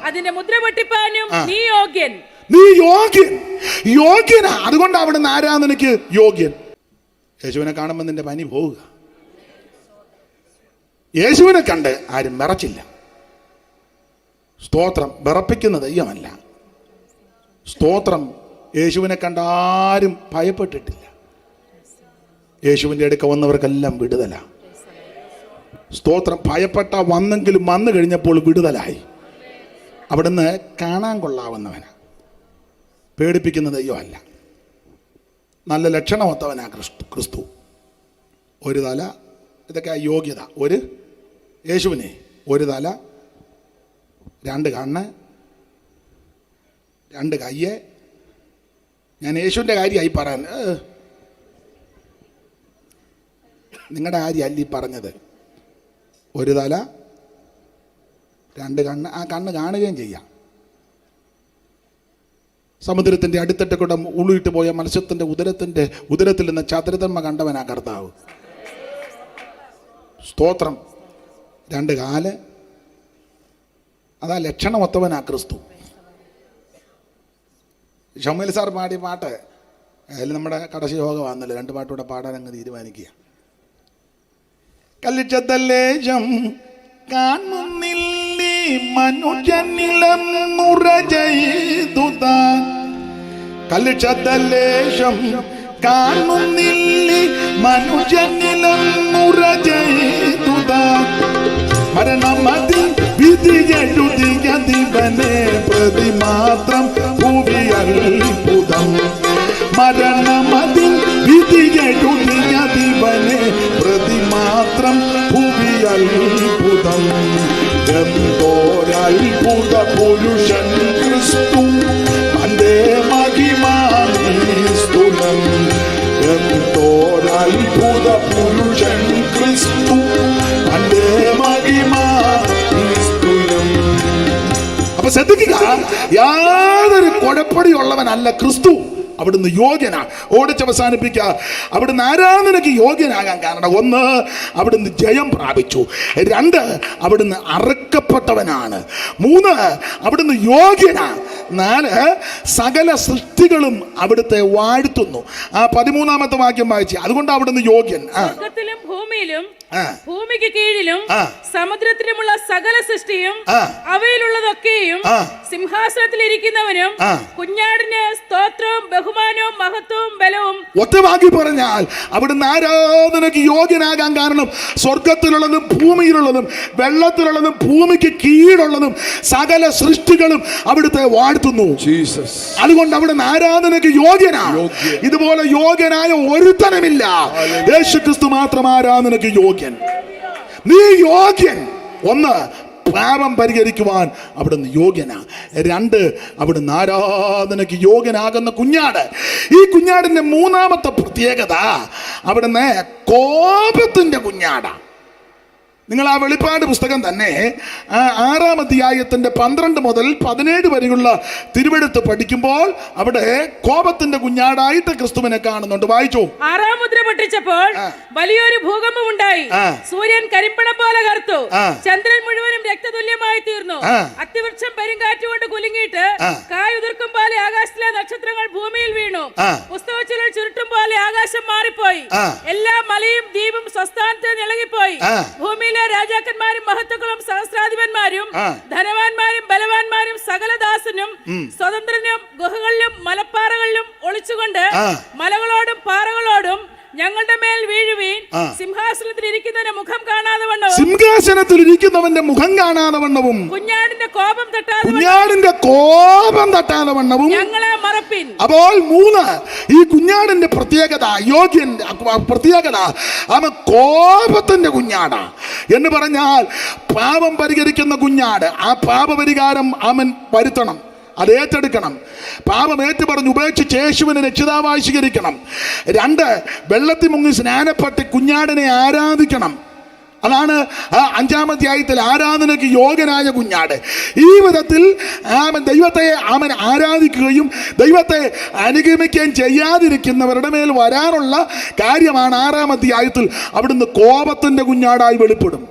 അതിന്റെ മുദ്ര പൊട്ടിപ്പാനും നീ യോഗ്യൻ. നീ യോഗ്യൻ, യോഗ്യനാ. അതുകൊണ്ട് അവിടുന്ന് ആരാധനയ്ക്ക് യോഗ്യൻ. യേശുവിനെ കാണുമ്പോൾ നിന്റെ പനി പോവുക. യേശുവിനെ കണ്ട് ആരും വിറച്ചില്ല. സ്തോത്രം. വിറപ്പിക്കുന്ന ദൈവമല്ല. സ്തോത്രം. യേശുവിനെ കണ്ട് ആരും ഭയപ്പെട്ടിട്ടില്ല. യേശുവിൻ്റെ അടുക്ക വന്നവർക്കെല്ലാം വിടുതല. സ്തോത്രം. ഭയപ്പെട്ട വന്നെങ്കിലും വന്നു കഴിഞ്ഞപ്പോൾ വിടുതലായി. അവിടുന്ന് കാണാൻ കൊള്ളാവുന്നവനാ, പേടിപ്പിക്കുന്ന ദൈവമല്ല. നല്ല ലക്ഷണമൊത്തവനാ ക്രിസ്തു. ഒരു തല, ഇതൊക്കെ യോഗ്യത. യേശുവിനെ ഒരു തല, 2 കണ്ണ്, 2 കയ്യ്. ഞാൻ യേശുവിൻ്റെ കാര്യമായി പറയാൻ, നിങ്ങളുടെ കാര്യമല്ല ഈ പറഞ്ഞത്. ഒരു തല, 2 കണ്ണ്. ആ കണ്ണ് കാണുകയും ചെയ്യാം. സമുദ്രത്തിൻ്റെ അടിത്തട്ട് കൂടെ ഉള്ളിട്ട് പോയ മത്സ്യത്തിൻ്റെ ഉദരത്തിൽ നിന്ന് ചതുരതന്മ കണ്ടവനാ കർത്താവ്. സ്തോത്രം. 2 കാല്, അതാ ലക്ഷണമൊത്തവനാ ക്രിസ്തു. ഷമീൽ സാർ പാടിയ പാട്ട്, അതിൽ നമ്മുടെ കടശ യോഗമാണല്ലോ. 2 പാട്ടുകൂടെ പാടാൻ അങ്ങ് തീരുമാനിക്കുക. കല്ലിച്ചതല്ലേശം കാണുന്നില്ലേ മനുജനിലം മുറ ചെയ്തു താൻ. കല്ലിച്ചതല്ലേശം കാണുന്നില്ലേ മനുജനിലം മുറ ചെയ്തു താൻ. മരണമതിൽ വിധിയെഴുതിയ ദിവനെ പ്രതി മാത്രം ഭൂവിയത്ഭുതം. മരണമതിൽ വിധിയെഴുതിയ ദിവനെ പ്രതി മാത്രം ഭൂവിയത്ഭുതം. എന്തോരത്ഭുത പുരുഷൻ ക്രിസ്തു, തന്റെ മഹിമാസ്തുലം. എന്തോരത്ഭുത പുരുഷൻ ക്രിസ്തു, തന്റെ മഹിമാസ്തുലം. അപ്പൊ ശ്രദ്ധിക്കുക, യാതൊരു കുഴപ്പടിയുള്ളവനല്ല ക്രിസ്തു. അവിടുന്ന് യോഗ്യനാ. ഓടിച്ചവസാനിപ്പിക്കുക. അവിടുന്ന് ആരാധനയ്ക്ക് യോഗ്യനാകാൻ കാരണം 1, അവിടുന്ന് ജയം പ്രാപിച്ചു. 2, അവിടുന്ന് അറുക്കപ്പെട്ടവനാണ്. 3, അവിടുന്ന് യോഗ്യനാ. 4, സകല സൃഷ്ടികളും അവിടുത്തെ വാഴ്ത്തുന്നു. ആ 13-ാമത്തെ വാക്യം വായിച്ചു. അതുകൊണ്ട് അവിടുന്ന് യോഗ്യൻ. സ്വർഗ്ഗത്തിലും ഭൂമിയിലും ഭൂമിക്ക് കീഴിലും സമുദ്രത്തിലുമുള്ള സകല സൃഷ്ടിയും അവയിലുള്ളതൊക്കെയും സിംഹാസനത്തിൽ ഇരിക്കുന്നവനും കുഞ്ഞാടിന് സ്തോത്രവും ബഹുമാനവും മഹത്വവും ബലവും. ഒറ്റവാക്കി പറഞ്ഞാൽ അവിടുന്ന് ആരാധനയ്ക്ക് യോഗ്യനാകാൻ കാരണം സ്വർഗത്തിലുള്ളതും ഭൂമിയിലുള്ളതും വെള്ളത്തിലുള്ളതും ഭൂമിക്ക് കീഴുള്ളതും സകല സൃഷ്ടികളും അവിടുത്തെ വാഴ്ത്തുന്നു. അതുകൊണ്ട് അവിടുന്ന് ആരാധനയ്ക്ക് യോഗ്യനാ. ഇതുപോലെ യോഗ്യനായ ഒരുത്തനുമില്ല. യേശുക്രിസ്തു മാത്രം ആരാധനയ്ക്ക് യോഗ്യൻ. നീ യോഗ്യൻ. 1, പാപം പരിഹരിക്കുവാൻ അവിടുന്ന് യോഗ്യനാ. 2, അവിടുന്ന് ആരാധനയ്ക്ക് യോഗ്യനാകുന്ന കുഞ്ഞാട്. ഈ കുഞ്ഞാടിന്റെ 3-ാമത്തെ പ്രത്യേകത, അവിടുന്ന് കോപത്തിന്റെ കുഞ്ഞാടാ. നിങ്ങൾ ആ വെളിപ്പാട് പുസ്തകം തന്നെ 6-ാം അധ്യായത്തിന്റെ 12 മുതൽ 17 വരെയുള്ള തിരുവെഴുത്ത് പഠിക്കുമ്പോൾ അവിടെ കോപത്തിന്റെ കുഞ്ഞാടായിട്ട് ക്രിസ്തുവിനെ കാണുന്നുണ്ട്. വായിച്ചു. 6-ാം മുദ്ര പൊട്ടിച്ചപ്പോൾ വലിയൊരു ഭൂകമ്പം ഉണ്ടായി. സൂര്യൻ കരിമ്പടം പോലെ കറുത്തു, ചന്ദ്രൻ മുഴുവനും രക്തതുല്യമായി തീർന്നു. അത്തിവൃക്ഷം പെരുങ്കാറ്റുകൊണ്ട് കുലുങ്ങിയിട്ട് കായുതിർക്കും പോലെ ആകാശത്തിലെ നക്ഷത്രങ്ങൾ ഭൂമിയിൽ വീണു. പുസ്തകച്ചുരുൾ ചുരുട്ടും പോലെ ആകാശം മാറിപ്പോയി. എല്ലാ മലയും ദ്വീപും സ്വസ്ഥാനത്ത് നിളകിപ്പോയി. ഭൂമിയിലെ രാജാക്കന്മാരും മഹത്തുക്കളും സഹസ്രാധിപന്മാരും ധനവാന്മാരും ബലവാന്മാരും സകലദാസനും സ്വതന്ത്രനും ഗുഹകളിലും മലപ്പാറകളിലും ഒളിച്ചുകൊണ്ട് മലകളോടും പാറകളോടും ഞങ്ങളുടെ മേൽ വീഴുവീൻ, സിംഹാസനത്തിൽ ഇരിക്കുന്നവന്റെ മുഖം കാണാതെ വണ്ണവും, സിംഹാസനത്തിൽ ഇരിക്കുന്നവന്റെ മുഖം കാണാതെ വണ്ണവും, കുഞ്ഞാടിന്റെ കോപം തട്ടാതെ വണ്ണവും ഞങ്ങളെ മറപ്പിൻ. അപ്പോൾ 3 ഈ കുഞ്ഞാടിന്റെ പ്രത്യേകത, പ്രത്യേകത അവൻ കോപത്തിന്റെ കുഞ്ഞാടാ എന്ന് പറഞ്ഞാൽ പാപം പരിഹരിക്കുന്ന കുഞ്ഞാട്. ആ പാപപരിഹാരം അവൻ വരുത്തണം, അത് ഏറ്റെടുക്കണം. പാപം ഏറ്റുപറഞ്ഞ് ഉപേക്ഷിച്ച് യേശുവിനെ രക്ഷിതാവായി സ്വീകരിക്കണം. 2 വെള്ളത്തിൽ മുങ്ങി സ്നാനപ്പെട്ട് കുഞ്ഞാടിനെ ആരാധിക്കണം. അതാണ് 5-ാം അധ്യായത്തിൽ ആരാധനയ്ക്ക് യോഗ്യനായ കുഞ്ഞാട്. ഈ വിധത്തിൽ ദൈവത്തെ അവൻ ആരാധിക്കുകയും ദൈവത്തെ അനുഗമിക്കുകയും ചെയ്യാതിരിക്കുന്നവരുടെ മേൽ വരാനുള്ള കാര്യമാണ് 6-ാം അധ്യായത്തിൽ അവിടുന്ന് കോപത്തിന്റെ കുഞ്ഞാടായി വെളിപ്പെടും.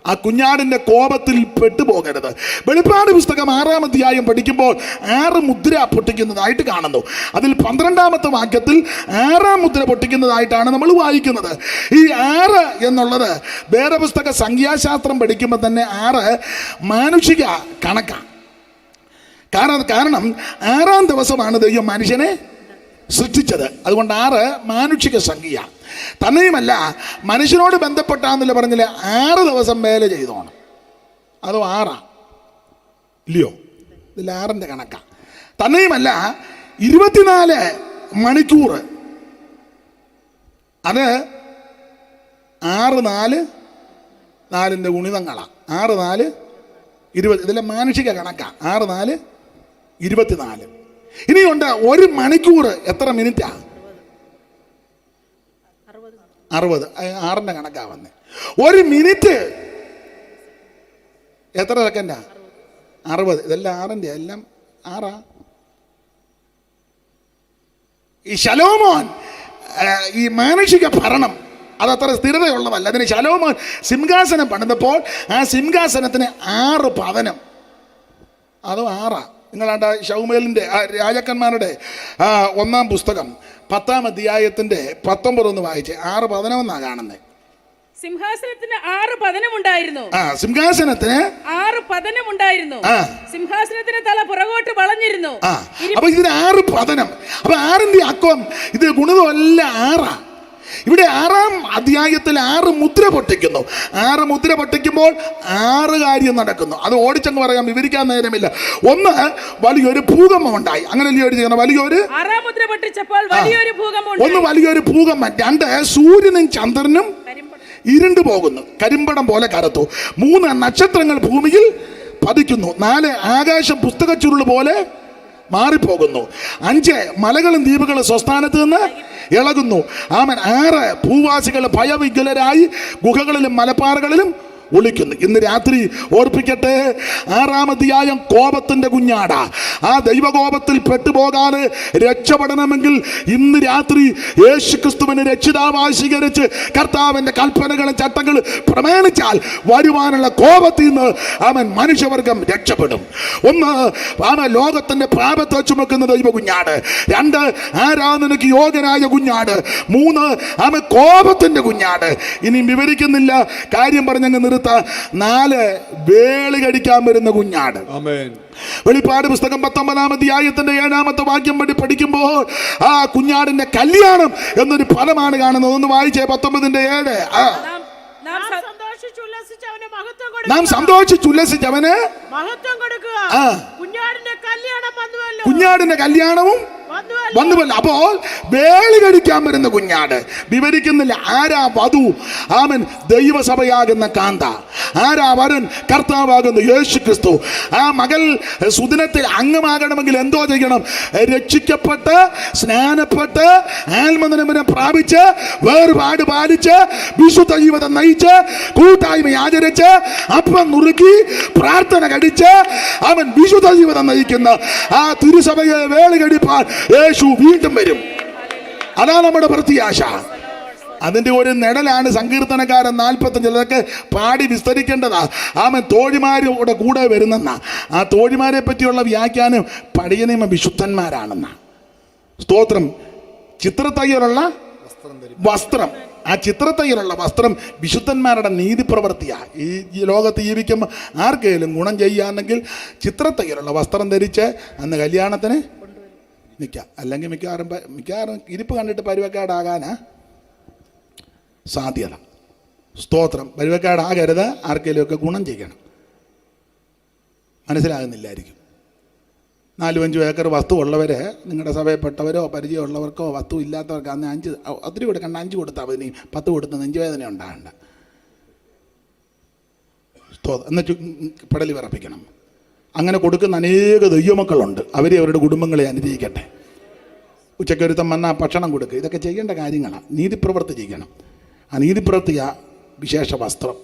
ആ കുഞ്ഞാടിന്റെ കോപത്തിൽ പെട്ടുപോകരുത്. വെളിപ്പാട് പുസ്തകം 6-ാം അധ്യായം പഠിക്കുമ്പോൾ 6 മുദ്ര പൊട്ടിക്കുന്നതായിട്ട് കാണുന്നു. അതിൽ 12-ാമത്തെ വാക്യത്തിൽ 6-ാം മുദ്ര പൊട്ടിക്കുന്നതായിട്ടാണ് നമ്മൾ വായിക്കുന്നത്. ഈ 6 എന്നുള്ളത് വേദപുസ്തക സംഖ്യാശാസ്ത്രം പഠിക്കുമ്പോൾ തന്നെ 6 മാനുഷിക കണക്കാണ്. കാരണം 6-ാം ദിവസമാണ് ദൈവം മനുഷ്യനെ സൃഷ്ടിച്ചത്. അതുകൊണ്ട് 6 മാനുഷിക സംഖ്യ. തന്നെയുമല്ല, മനുഷ്യനോട് ബന്ധപ്പെട്ടാന്നല്ല പറഞ്ഞില്ല 6 ദിവസം മേലെ ചെയ്തോണം. അതോ 6 ഇല്ലയോ? ഇതിൽ 6ന്റെ കണക്കാ. തന്നെയുമല്ല 24 മണിക്കൂർ, അത് 6 4 4ന്റെ ഗുണിതങ്ങളാണ്. 6 4 20. ഇതെല്ലാം മാനുഷിക കണക്കാ. 6 4 24. ഇനിയുണ്ട് 1 മണിക്കൂർ എത്ര മിനിറ്റാ? 60. 6ന്റെ കണക്കാ വന്നേ. 1 മിനിറ്റ് എത്ര സെക്കൻഡാ? 60. ഇതെല്ലാം 6ന്റെ, എല്ലാം 6. ഈ ശലോമോൻ, ഈ മാനുഷിക ഭരണം അതത്ര സ്ഥിരതയുള്ളതല്ല. അതിന് ശലോമോൻ സിംഹാസനം പണിതപ്പോൾ ആ സിംഹാസനത്തിന് 6 പതനം. അതും 6. നിങ്ങളാണ്ട ശൗമേലിൻ്റെ രാജാക്കന്മാരുടെ 1-ാം പുസ്തകം 10-ാം അധ്യായത്തിന്റെ 19 ഒന്ന് വായിച്ചേ. 6 പതനമെന്നാ കാണുന്നത്. സിംഹാസനത്തിന് 6 പതനമുണ്ടായിരുന്നു. സിംഹാസനത്തിന് 6 പതനമുണ്ടായിരുന്നു. സിംഹാസനത്തിന്റെ തല പുറകോട്ട് വളഞ്ഞിരുന്നു. അപ്പൊ ഇതിന് 6 പതനം. അപ്പൊ 6ന്റെ അക്കം ഇത് ഗുണിതമല്ല 6. ഇവിടെ 6-ാം അധ്യായത്തിൽ 6 മുദ്ര പൊട്ടിക്കുന്നു. 6 മുദ്ര പൊട്ടിക്കുമ്പോൾ 6 കാര്യം നടക്കുന്നു. അത് ഓടിച്ചങ്ങ് പറയാം, വിവരിക്കാൻ നേരമില്ല. 1 വലിയൊരു ഭൂകമ്പം ഉണ്ടായി. അങ്ങനെയല്ലേ എഴുതിയിരിക്കുന്നത്? വലിയൊരു 6-ാം മുദ്ര പൊട്ടിച്ചപ്പോൾ വലിയൊരു ഭൂകമ്പം. 1 വലിയൊരു ഭൂകമ്പം. 2 സൂര്യനും ചന്ദ്രനും ഇരുണ്ടു പോകുന്നു, കരിമ്പടം പോലെ കറുത്തു. 3 നക്ഷത്രങ്ങൾ ഭൂമിയിൽ പതിക്കുന്നു. 4 ആകാശം പുസ്തകച്ചുരുൾ പോലെ മാറിപ്പോകുന്നു. 5 മലകളും ദ്വീപുകളും സ്വസ്ഥാനത്ത് നിന്ന് ഇളകുന്നു. 6 ഭൂവാസികൾ ഭയവിഹ്വലരായി ഗുഹകളിലും മലപ്പാറകളിലും ഒളിക്കുന്നു. ഇന്ന് രാത്രി ഓർപ്പിക്കട്ടെ, 6-ാം അധ്യായം കോപത്തിന്റെ കുഞ്ഞാടാ. ആ ദൈവകോപത്തിൽ പെട്ടുപോകാതെ രക്ഷപ്പെടണമെങ്കിൽ ഇന്ന് രാത്രി യേശുക്രിസ്തുവിനെ രക്ഷിതാവായി സ്വീകരിച്ച് കർത്താവിന്റെ കൽപ്പനകളും ചട്ടങ്ങളും പ്രമാണിച്ചാൽ വരുവാനുള്ള കോപത്തിൽ നിന്ന് അവൻ മനുഷ്യവർഗം രക്ഷപ്പെടും. 1 അവൻ ലോകത്തിന്റെ പാപത്തെ ചുമക്കുന്ന ദൈവ കുഞ്ഞാട്. 2 ആരാധനയ്ക്ക് യോഗ്യനായ കുഞ്ഞാട്. 3 അവൻ കോപത്തിന്റെ കുഞ്ഞാട്. ഇനി വിവരിക്കുന്നില്ല, കാര്യം പറഞ്ഞങ്ങ് 4 വേളി കടിക്കാൻ വരുന്ന കുഞ്ഞാട്. വെളിപ്പാട് പുസ്തകം 19-ാം അധ്യായത്തിന്റെ 7-ാമത്തെ വാക്യം പഠിക്കുമ്പോൾ ആ കുഞ്ഞാടിന്റെ കല്യാണം എന്നൊരു പദമാണ് കാണുന്നത്. ഒന്ന് വായിച്ചേ, 19-ന്റെ 7. നാം സന്തോഷിച്ചുല്ലസിച്ചവന് മഹത്വം കൊടുക്കുക. കുഞ്ഞാടിന്റെ കല്യാണവും വന്നുവല്ല. അപ്പോൾ വേളി കഴിക്കാൻ വരുന്ന കുഞ്ഞാട് വിവരിക്കുന്നില്ല. ആരാ വധു? ആമൻ ദൈവസഭയാകുന്ന കാന്ത. ആരാ വരൻ? കർത്താവാകുന്ന യേശു ക്രിസ്തു. ആ മകൾ സുദിനത്തിൽ അംഗമാകണമെങ്കിൽ എന്തോ ചെയ്യണം? രക്ഷിക്കപ്പെട്ട് സ്നാനപ്പെട്ട് ആത്മനിർമ്മലം പ്രാപിച്ച് വേർപാട് പാലിച്ച് വിശുദ്ധ ജീവിതം നയിച്ച് കൂട്ടായ്മ ആചരിച്ച് അപ്പം നുറുക്കി പ്രാർത്ഥന കഴിച്ച് അവൻ വിശുദ്ധ ജീവിതം നയിക്കുന്ന ആ തിരുസഭയെ വേളി കഴിപ്പാൻ യേശു വീണ്ടും വരും. അതാണ് നമ്മുടെ പ്രത്യാശ. അതിന്റെ ഒരു നിഴലാണ് സങ്കീർത്തനക്കാരൻ 45. അതൊക്കെ പാടി വിസ്തരിക്കേണ്ടതാ. ആമൻ തോഴിമാരുടെ കൂടെ വരുന്നെന്ന ആ തോഴിമാരെ പറ്റിയുള്ള വ്യാഖ്യാനം പഴയ നിയമ വിശുദ്ധന്മാരാണെന്ന. സ്തോത്രം. ചിത്രത്തയ്യലുള്ള വസ്ത്രം, ആ ചിത്രത്തയ്യലുള്ള വസ്ത്രം വിശുദ്ധന്മാരുടെ നീതി പ്രവൃത്തിയാ. ഈ ലോകത്ത് ജീവിക്കുമ്പോൾ ആർക്കെങ്കിലും ഗുണം ചെയ്യാന്നെങ്കിൽ ചിത്രത്തയ്യലുള്ള വസ്ത്രം ധരിച്ച് അന്ന് കല്യാണത്തിന് നിൽക്കാം. അല്ലെങ്കിൽ മിക്കവാറും ഇരിപ്പ് കണ്ടിട്ട് പരുവക്കാടാകാനാ സാധ്യത. സ്തോത്രം. പരുവക്കാടാകരുത്. ആർക്കെങ്കിലുമൊക്കെ ഗുണം ചെയ്യണം. മനസ്സിലാകുന്നില്ലായിരിക്കും. 4-5 ഏക്കർ വസ്തു ഉള്ളവർ, നിങ്ങളുടെ സഭയിൽപ്പെട്ടവരോ പരിചയമുള്ളവർക്കോ വസ്തു ഇല്ലാത്തവർക്ക് അന്ന് 5 ഒത്തിരി കൊടുക്കണ്ട, 5 കൊടുത്താൽ മതി. 10 കൊടുത്ത് നെഞ്ചുവേദന ഉണ്ടാകണ്ട. എന്നിട്ട് പടലി വിറപ്പിക്കണം. അങ്ങനെ കൊടുക്കുന്ന അനേക ദൈവമക്കളുണ്ട്. അവരുടെ കുടുംബങ്ങളെ അനുഗ്രഹിക്കട്ടെ. ഉച്ചക്കൊരുത്തം വന്നാൽ ഭക്ഷണം കൊടുക്കുക. ഇതൊക്കെ ചെയ്യേണ്ട കാര്യങ്ങളാണ്. നീതിപ്രവൃത്തി ചെയ്യണം. ആ നീതിപ്രവൃത്തിയ വിശേഷ വസ്ത്രം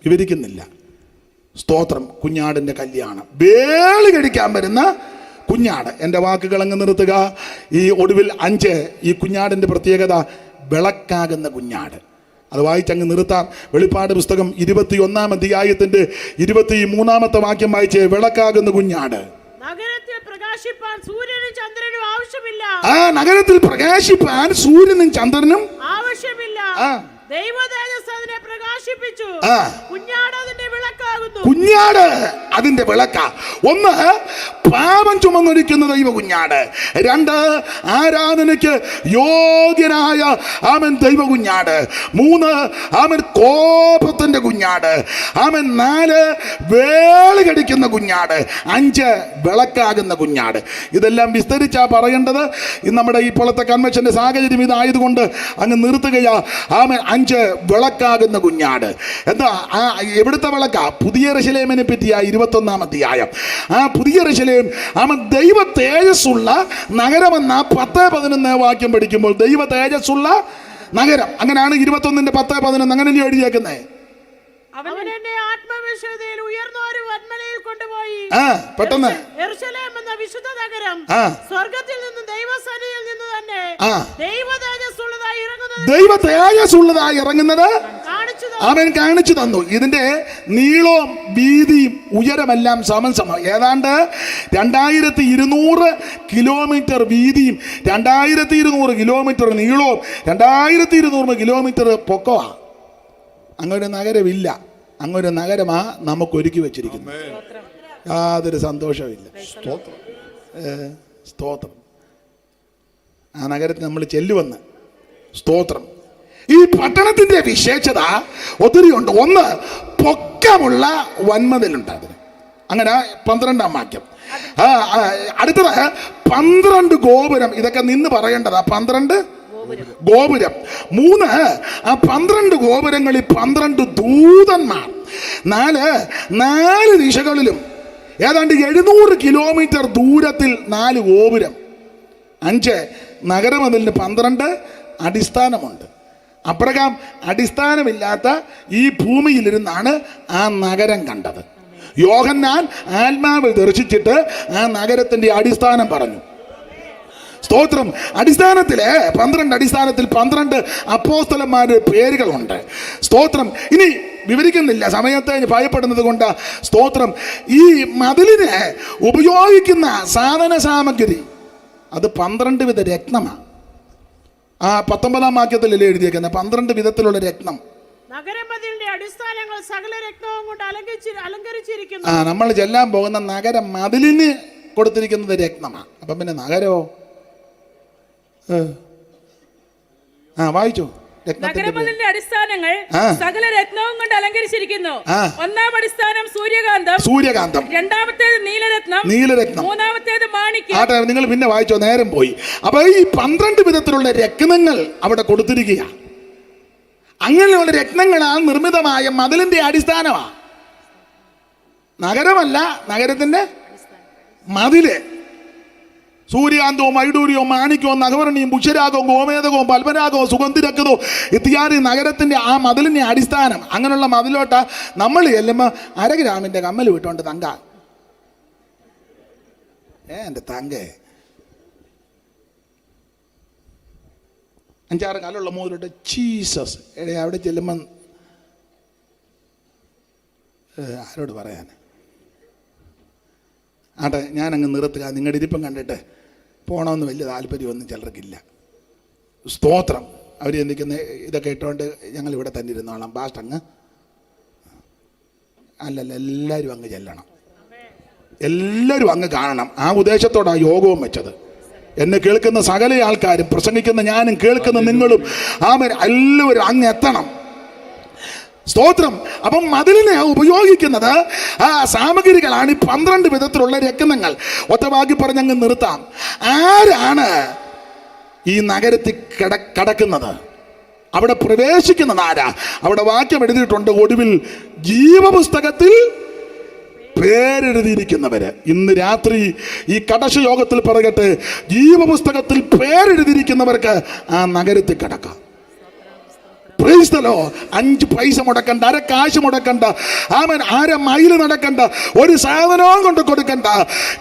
വിവരിക്കുന്നില്ല. സ്തോത്രം. കുഞ്ഞാടിൻ്റെ കല്യാണം, വേളി കഴിക്കാൻ വരുന്ന കുഞ്ഞാട്. എൻ്റെ വാക്കുകൾ അങ്ങ് നിർത്തുക. ഈ ഒടുവിൽ 5 ഈ കുഞ്ഞാടിൻ്റെ പ്രത്യേകത വിളക്കാകുന്ന കുഞ്ഞാട്. അത് വായിച്ചങ്ങ് നിർത്താം. വെളിപ്പാട് പുസ്തകം 21-ാം അധ്യായത്തിന്റെ 23-ാമത്തെ വാക്യം വായിച്ച്. വിളക്കാകുന്ന കുഞ്ഞാട്. നഗരത്തിൽ പ്രകാശിപ്പാൻ സൂര്യനും ചന്ദ്രനും ആവശ്യമില്ല. ആ നഗരത്തിൽ പ്രകാശിപ്പാൻ സൂര്യനും ചന്ദ്രനും ആവശ്യമില്ല. ദൈവ തേജസ്സ് അതിനെ പ്രകാശിപ്പിച്ചു. കുഞ്ഞാട് അതിന്റെ വിളക്കാകുന്നു. കുഞ്ഞാട് അതിന്റെ വിളക്ക. 1 പാപം ചുമന്നൊരിക്കുന്ന ദൈവ കുഞ്ഞാട്. 2 ആരാധനയ്ക്ക് യോഗ്യനായ ആമൻ ദൈവ കുഞ്ഞാട്. 3 ആമൻ കോപത്തിന്റെ കുഞ്ഞാട്. ആമൻ 4 വേളി കടിക്കുന്ന കുഞ്ഞാട്. 5 വിളക്കാകുന്ന കുഞ്ഞാട്. ഇതെല്ലാം വിസ്തരിച്ചാ പറയേണ്ടത്. നമ്മുടെ ഇപ്പോഴത്തെ കൺവെൻഷന്റെ സാഹചര്യം ഇതായതുകൊണ്ട് അങ്ങ് നിർത്തുകയാ. ആമൻ 5 വിളക്കാകുന്ന കുഞ്ഞാട്. എന്താ എവിടുത്തെ വിളക്ക? പുതിയ യെരൂശലേമിനെ പറ്റിയ 21-ാം അധ്യായം. ആ പുതിയ യെരൂശലേം ആമൻ ദൈവ തേജസ്സുള്ള നഗരമെന്ന 10-11 വാക്യം പഠിക്കുമ്പോൾ ദൈവ തേജസ്സുള്ള നഗരം. അങ്ങനെയാണ് 21-ന്റെ 10-11 അങ്ങനെയല്ലേ എഴുതിയേക്കുന്നേ. അവൻ എന്നെ ആത്മവിശുദ്ധിയിൽ ഉയർന്ന ഒരു വന്മലയിൽ കൊണ്ടുപോയി. പെട്ടെന്ന് യെരൂശലേം എന്ന വിശുദ്ധ നഗരം സ്വർഗ്ഗത്തിൽ നിന്ന് ദൈവസന്നിധിയിൽ നിന്ന് തന്നെ ദൈവ തേജസ്സുള്ളതായി ഇറങ്ങുന്നത് അവൻ കാണിച്ചു തന്നു. ഇതിന്റെ നീളവും വീതിയും ഉയരമെല്ലാം സമം. ഏതാണ്ട് 2200 കിലോമീറ്റർ വീതിയും 2200 കിലോമീറ്റർ നീളവും 2200 കിലോമീറ്റർ പൊക്കമാണ്. അങ്ങൊരു നഗരമില്ല. അങ്ങൊരു നഗരമാ നമുക്ക് ഒരുക്കി വെച്ചിരിക്കുന്നത്. യാതൊരു സന്തോഷമില്ല. സ്തോത്രം. ആ നഗരത്തിൽ നമ്മൾ ചെല്ലുവന്ന്. സ്തോത്രം. ഈ പട്ടണത്തിന്റെ വിശേഷത ഒത്തിരി ഉണ്ട്. 1 പൊക്കമുള്ള വന്മതിലുണ്ട്. അതിന് അങ്ങനെ 12-ാം വാക്യം. അടുത്തത് 12 ഗോപുരം. ഇതൊക്കെ നിന്ന് പറയേണ്ടതാ. 12 ഗോപുരം. 3 ആ 12 ഗോപുരങ്ങളിൽ 12 ദൂതന്മാർ. 4 ദിശകളിലും ഏതാണ്ട് 700 കിലോമീറ്റർ ദൂരത്തിൽ 4 ഗോപുരം. 5 നഗരമതിലിന് 12 അടിസ്ഥാനമുണ്ട്. അപ്രകാരം അടിസ്ഥാനമില്ലാത്ത ഈ ഭൂമിയിലിരുന്നാണ് ആ നഗരം കണ്ടത്. യോഹന്നാൻ ആത്മാവിൽ ദർശിച്ചിട്ട് ആ നഗരത്തിന്റെ അടിസ്ഥാനം പറഞ്ഞു. സ്തോത്രം. അടിസ്ഥാനത്തില് 12 അടിസ്ഥാനത്തിൽ 12 അപ്പോസ്തലന്മാരുടെ പേരുകളുണ്ട്. സ്തോത്രം. ഇനി വിവരിക്കുന്നില്ല, സമയത്തെ ഭയപ്പെടുന്നത് കൊണ്ട്. സ്തോത്രം. ഈ മതിലിന് ഉപയോഗിക്കുന്ന സാധന സാമഗ്രി അത് 12 വിധ രത്നമാണ്. ആ 19-ാം വാക്യത്തിലല്ലേ എഴുതിയേക്കുന്നത് 12 വിധത്തിലുള്ള രത്നം. നഗരമതിലിന്റെ അടിസ്ഥാനങ്ങൾ സകല രത്നവും കൊണ്ട് അലങ്കരിച്ചിരിക്കുന്നു. നമ്മൾ ചെല്ലാൻ പോകുന്ന നഗര മതിലിന് കൊടുത്തിരിക്കുന്നത് രത്നമാണ്. അപ്പം പിന്നെ നഗരോ? വായിച്ചോ. നഗരമതിലിന്റെ അടിസ്ഥാനം അടിസ്ഥാനങ്ങൾ സകല രത്നവും കൊണ്ട് അലങ്കരിച്ചിരിക്കുന്നു. ഒന്നാം അടിസ്ഥാനം സൂര്യകാന്തം, രണ്ടാമത്തേത് നീലരത്നം, മൂന്നാമത്തേത് മാണിക്യം. നിങ്ങൾ പിന്നെ വായിച്ചോ, നേരം പോയി. അപ്പൊ ഈ 12 വിധത്തിലുള്ള രത്നങ്ങൾ അവിടെ കൊടുത്തിരിക്കുക. അങ്ങനെയുള്ള രത്നങ്ങളാണ് നിർമ്മിതമായ മതിലിന്റെ അടിസ്ഥാനമാണ്. നഗരമല്ല, നഗരത്തിന്റെ മതില്. സൂര്യാന്തവും വൈഡൂര്യവും മാണിക്യവും നഗവർണിയും പുഷ്യരാഗവും ഗോമേതകവും പൽപരാഗവും സുഗന്ധിരക്കതവും ഇത്യാദി നഗരത്തിന്റെ ആ മതിലിന്റെ അടിസ്ഥാനം. അങ്ങനെയുള്ള മതിലോട്ട നമ്മൾ ചെല്ലുമ്പോൾ 1/2 ഗ്രാമിന്റെ കമ്മൽ വിട്ടോണ്ട് തങ്ക എൻ്റെ തങ്കേ 5-6 കാലുള്ള മോതിലോട്ട് ജീസസ് അവിടെ ചെല്ലുമ്പം ആരോട് പറയാൻ ആട്ടെ, ഞാനങ്ങ് നിർത്തുക. നിങ്ങളുടെ ഇരിപ്പം കണ്ടിട്ട് പോകണമെന്ന് വലിയ താല്പര്യമൊന്നും ചിലർക്കില്ല. സ്തോത്രം. അവർ ചിന്തിക്കുന്ന ഇതൊക്കെ ഇട്ടുകൊണ്ട് ഞങ്ങൾ ഇവിടെ തന്നെ ഇരുന്നോളാം. പാസ്റ്റ് അങ്ങ് അല്ലല്ല, എല്ലാവരും അങ്ങ് ചെല്ലണം, എല്ലാവരും അങ്ങ് കാണണം. ആ ഉദ്ദേശത്തോടാണ് യോഗവും വെച്ചത്. എന്നെ കേൾക്കുന്ന സകല ആൾക്കാരും, പ്രസംഗിക്കുന്ന ഞാനും കേൾക്കുന്ന നിങ്ങളും, എല്ലാവരും അങ്ങ് എത്തണം. സ്തോത്രം. അപ്പം മതിലിനെ ഉപയോഗിക്കുന്നത് ആ സാമഗ്രികളാണ് ഈ 12 വിധത്തിലുള്ള രത്നങ്ങൾ. ഒറ്റവാക്കി പറഞ്ഞങ്ങ് നിർത്താം. ആരാണ് ഈ നഗരത്തിൽ കടക്കുന്നത്? അവിടെ പ്രവേശിക്കുന്നത് ആരാ? അവിടെ വാക്യം എഴുതിയിട്ടുണ്ട്, ഒടുവിൽ ജീവപുസ്തകത്തിൽ പേരെഴുതിയിരിക്കുന്നവര്. ഇന്ന് രാത്രി ഈ കടശ യോഗത്തിൽ പറയട്ടെ, ജീവപുസ്തകത്തിൽ പേരെഴുതിയിരിക്കുന്നവർക്ക് ആ നഗരത്തിൽ കിടക്കാം. 5 പൈസ മുടക്കണ്ട, 1 കാശ് മുടക്കണ്ട, 1/2 മൈല് നടക്കണ്ട, ഒരു സാധനവും കൊണ്ട് കൊടുക്കണ്ട.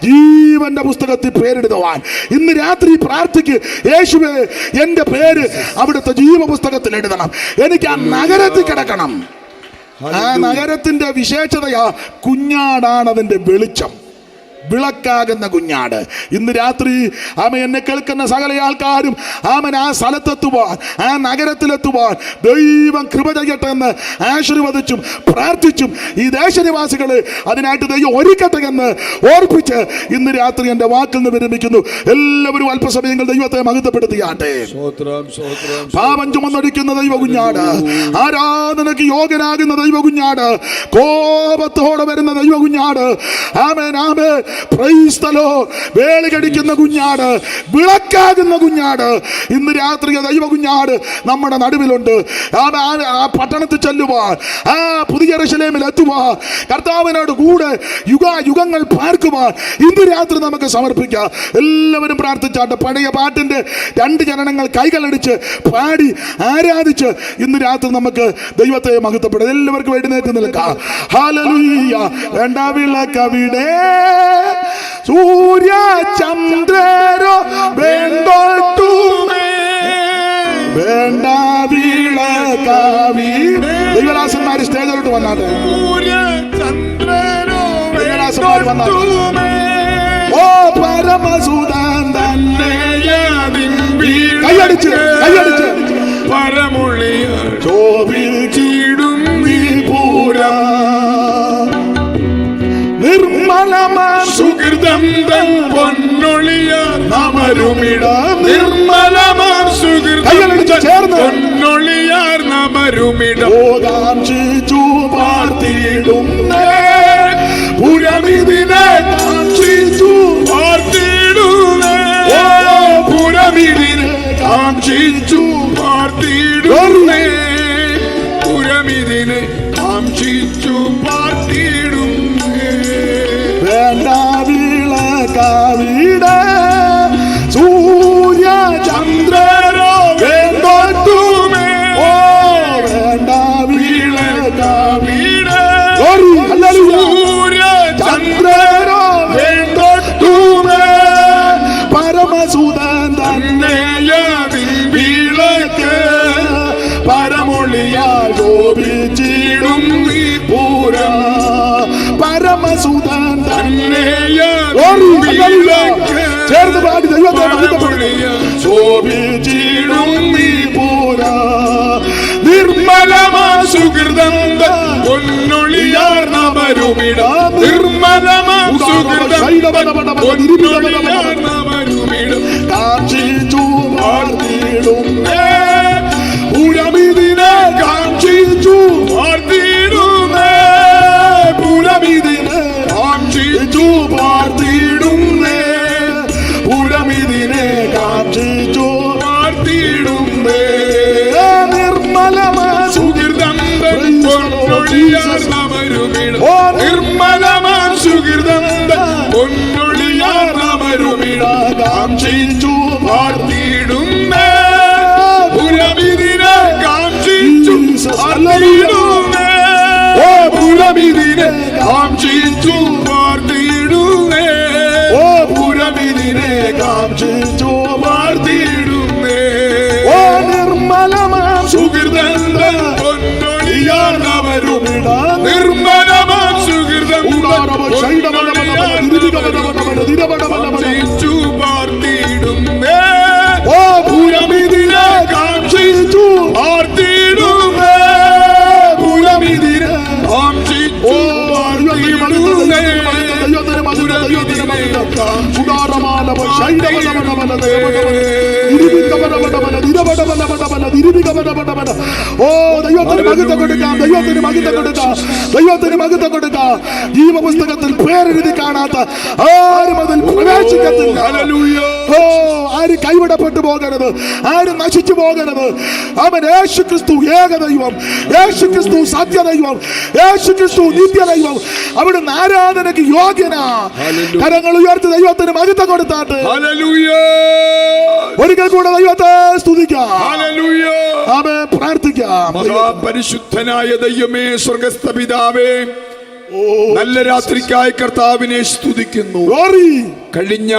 ജീവന്റെ പുസ്തകത്തിൽ പേരെഴുതുവാൻ ഇന്ന് രാത്രി പ്രാർത്ഥിക്ക്. യേശുവേ, എന്റെ പേര് അവിടുത്തെ ജീവപുസ്തകത്തിൽ എഴുതണം. എനിക്ക് ആ നഗരത്തിൽ കിടക്കണം. ആ നഗരത്തിന്റെ വിശേഷതയാ കുഞ്ഞാടാണ് അതിന്റെ വെളിച്ചം, വിളക്കാകുന്ന കുഞ്ഞാട്. ഇന്ന് രാത്രി എന്നെ കേൾക്കുന്ന സകല ആൾക്കാരും ആ സ്ഥലത്തെത്തുവാൻ, ആ നഗരത്തിലെത്തുവാൻ ദൈവം കൃപ ചെയ്യട്ടെ എന്ന് ആശീർവദിച്ചും പ്രാർത്ഥിച്ചും ഈ ദേശനിവാസികളെ അതിനായിട്ട് ദൈവം ഒരുക്കട്ടെ എന്ന് ഓർപ്പിച്ച് ഇന്ന് രാത്രി എൻ്റെ വാക്കിൽ നിന്ന് വിരമിക്കുന്നു. എല്ലാവരും അല്പസമയങ്ങൾ ദൈവത്തെ മഹത്വപ്പെടുത്തിയാട്ടെ. പാപം ചുമന്നൊടിക്കുന്ന ദൈവ കുഞ്ഞാട്, ആരാധനയ്ക്ക് യോഗ്യനാകുന്ന ദൈവ കുഞ്ഞാട്, കോപത്തോടെ വരുന്ന ദൈവ കുഞ്ഞാട്, ആമേൻ ആമേൻ, പ്രൈസ് ദി ലോർഡ്, വേളി കടിക്കുന്ന കുഞ്ഞാട്, വിളക്കാകുന്ന കുഞ്ഞാട്, ഇന്ന് രാത്രി ദൈവ കുഞ്ഞാട് നമ്മുടെ നടുവിലുണ്ട്. ആ പട്ടണത്തിൽ ചെല്ലുവാൻ, ആ പുതിയ യെരൂശലേമിൽ എത്തുവാൻ, കർത്താവിനോട് കൂടെ യുഗങ്ങൾ പാർക്കുവാൻ ഇന്ന് രാത്രി നമുക്ക് സമർപ്പിക്കാം. എല്ലാവരും പ്രാർത്ഥിച്ചാട്ടെ. പഴയ പാട്ടിന്റെ 2 ചരണങ്ങൾ കൈകളടിച്ച് പാടി ആരാധിച്ച് ഇന്ന് രാത്രി നമുക്ക് ദൈവത്തെ മഹത്വപ്പെടും. എല്ലാവർക്കും എഴുന്നേറ്റ് നിൽക്കാം. ഹല്ലേലൂയ. രണ്ടാം വിളക്കവിടെ സൂര്യ ചന്ദ്രരോ വേണ്ടോട്ടുമേ, വേണ്ട വിളക്കാവിടെ. ദൈവദാസന്മാര് സ്റ്റേജിലോട്ട് വന്നാട്ടെ. ദൈവദാസന്മാർ വന്നാട്ടെ. ഓ പരമസുതൻ തന്നെ കൈയടിച്ച് പരമുള്ളിയ ശോഭിച്ചിടും വിപുരാ, നിർമ്മലമാം സുഹൃതം തൻ പൊന്നൊളിയാർ നമരുമിടാം, നിർമ്മലമാം സുഹൃതം പൊന്നൊളിയാർ നമരുമിടാം. കാംക്ഷിച്ചു പാർത്തിടും പുരമിതിനെ, കാംക്ഷിച്ചു പാർത്തിടുന്നേ, പുരമിതിനെ കാംക്ഷിച്ചു പാർത്തിടുന്നേ, പുരമിതിനെ കാംക്ഷിച്ചു പാർത്തിടുന്നേ. വേണ്ട വിളക്കാവിടെ സൂര്യ ചന്ദ്രരോ വേണ്ടോട്ടുമേ, ഓ വേണ്ട വിളക്കാവിടെ സൂര്യ ചന്ദ്രരോ വേണ്ടോട്ടുമേ, പരമസുതൻ തന്നെയതിൻ വിളക്ക്, പരമൊളിയാ ശോഭിച്ചിടും വിപുരാ, പരമസുതൻ ചേർന്ന് പാടി ദൈവത്തെ ശോഭിച്ചിടും വിപുരാ, നിർമ്മലമാ സുഹൃതം പൊന്നൊളിയാർ നമരുമിടാം, നിർമ്മലമാ സുഹൃതം പൊന്നൊളിയാർ നമരുമിടാം, കാംക്ഷിച്ചു പാർത്തിടും പുരമിതിനെ കാംക്ഷി നിർമ്മലമാം സുഹൃതം പൊന്നൊളിയാമരുമിടാകാംക്ഷിച്ചു പാർത്തിടുന്നേ പുരമിതിനെ കാംക്ഷിച്ചു പാർത്തിടുന്നേ ഓ പുരമിതിനെ കാംക്ഷിച്ചു പാർത്തിടുന്നേ ഓ പുരമിതിനെ കാംക്ഷിച്ചു പാർത്തിടുന്നേ ഓ നിർമ്മലമാം സുഹൃതം പൊന്നൊളിയാമരുമിടാ നിർമ്മലമാം സുഹൃതം കാംക്ഷിച്ചു പാർത്തിടുന്നേ ഓ പുരമിതിനെ കാംക്ഷിച്ചു പാർത്തിടുന്നേ പുരമിതിനെ കാംക്ഷിച്ചു പാർത്തിടുന്നേ ഓ ദൈവത്തിന് മഹത്വം കൊടുക്കാം, ദൈവത്തിന് മഹത്വം കൊടുക്കാം, ദൈവത്തിന് മഹത്വം കൊടുക്കാം. ജീവപുസ്തകത്തിൽ പേരെഴുതി കാണാത്ത ആരും അതിൽ പ്രവേശിക്കത്തില്ല. ഓ ആരും കൈവിടപ്പെട്ടു പോകരുത്, ആരും നശിച്ചു പോകരുത്. അവൻ യേശു ക്രിസ്തു ഏകദൈവം, യേശു ക്രിസ്തു സത്യദൈവം, യേശു ക്രിസ്തു നിത്യദൈവം. അവിടുന്ന് ആരാധനയ്ക്ക് യോഗ്യനാ. കരങ്ങൾ ഉയർത്തി ദൈവത്തിന് മഹത്വം കൊടുത്താട്ട് ഒരിക്കൽ കൂടെ ദൈവത്തെ സ്തുതിക്കാം, ആമേൻ, പ്രാർത്ഥിക്കാം. പരിശുദ്ധനായ ദൈവമേ, സ്വർഗസ്ഥ പിതാവേ, നല്ല രാത്രിക്കായി കർത്താവിനെ സ്തുതിക്കുന്നു. കഴിഞ്ഞ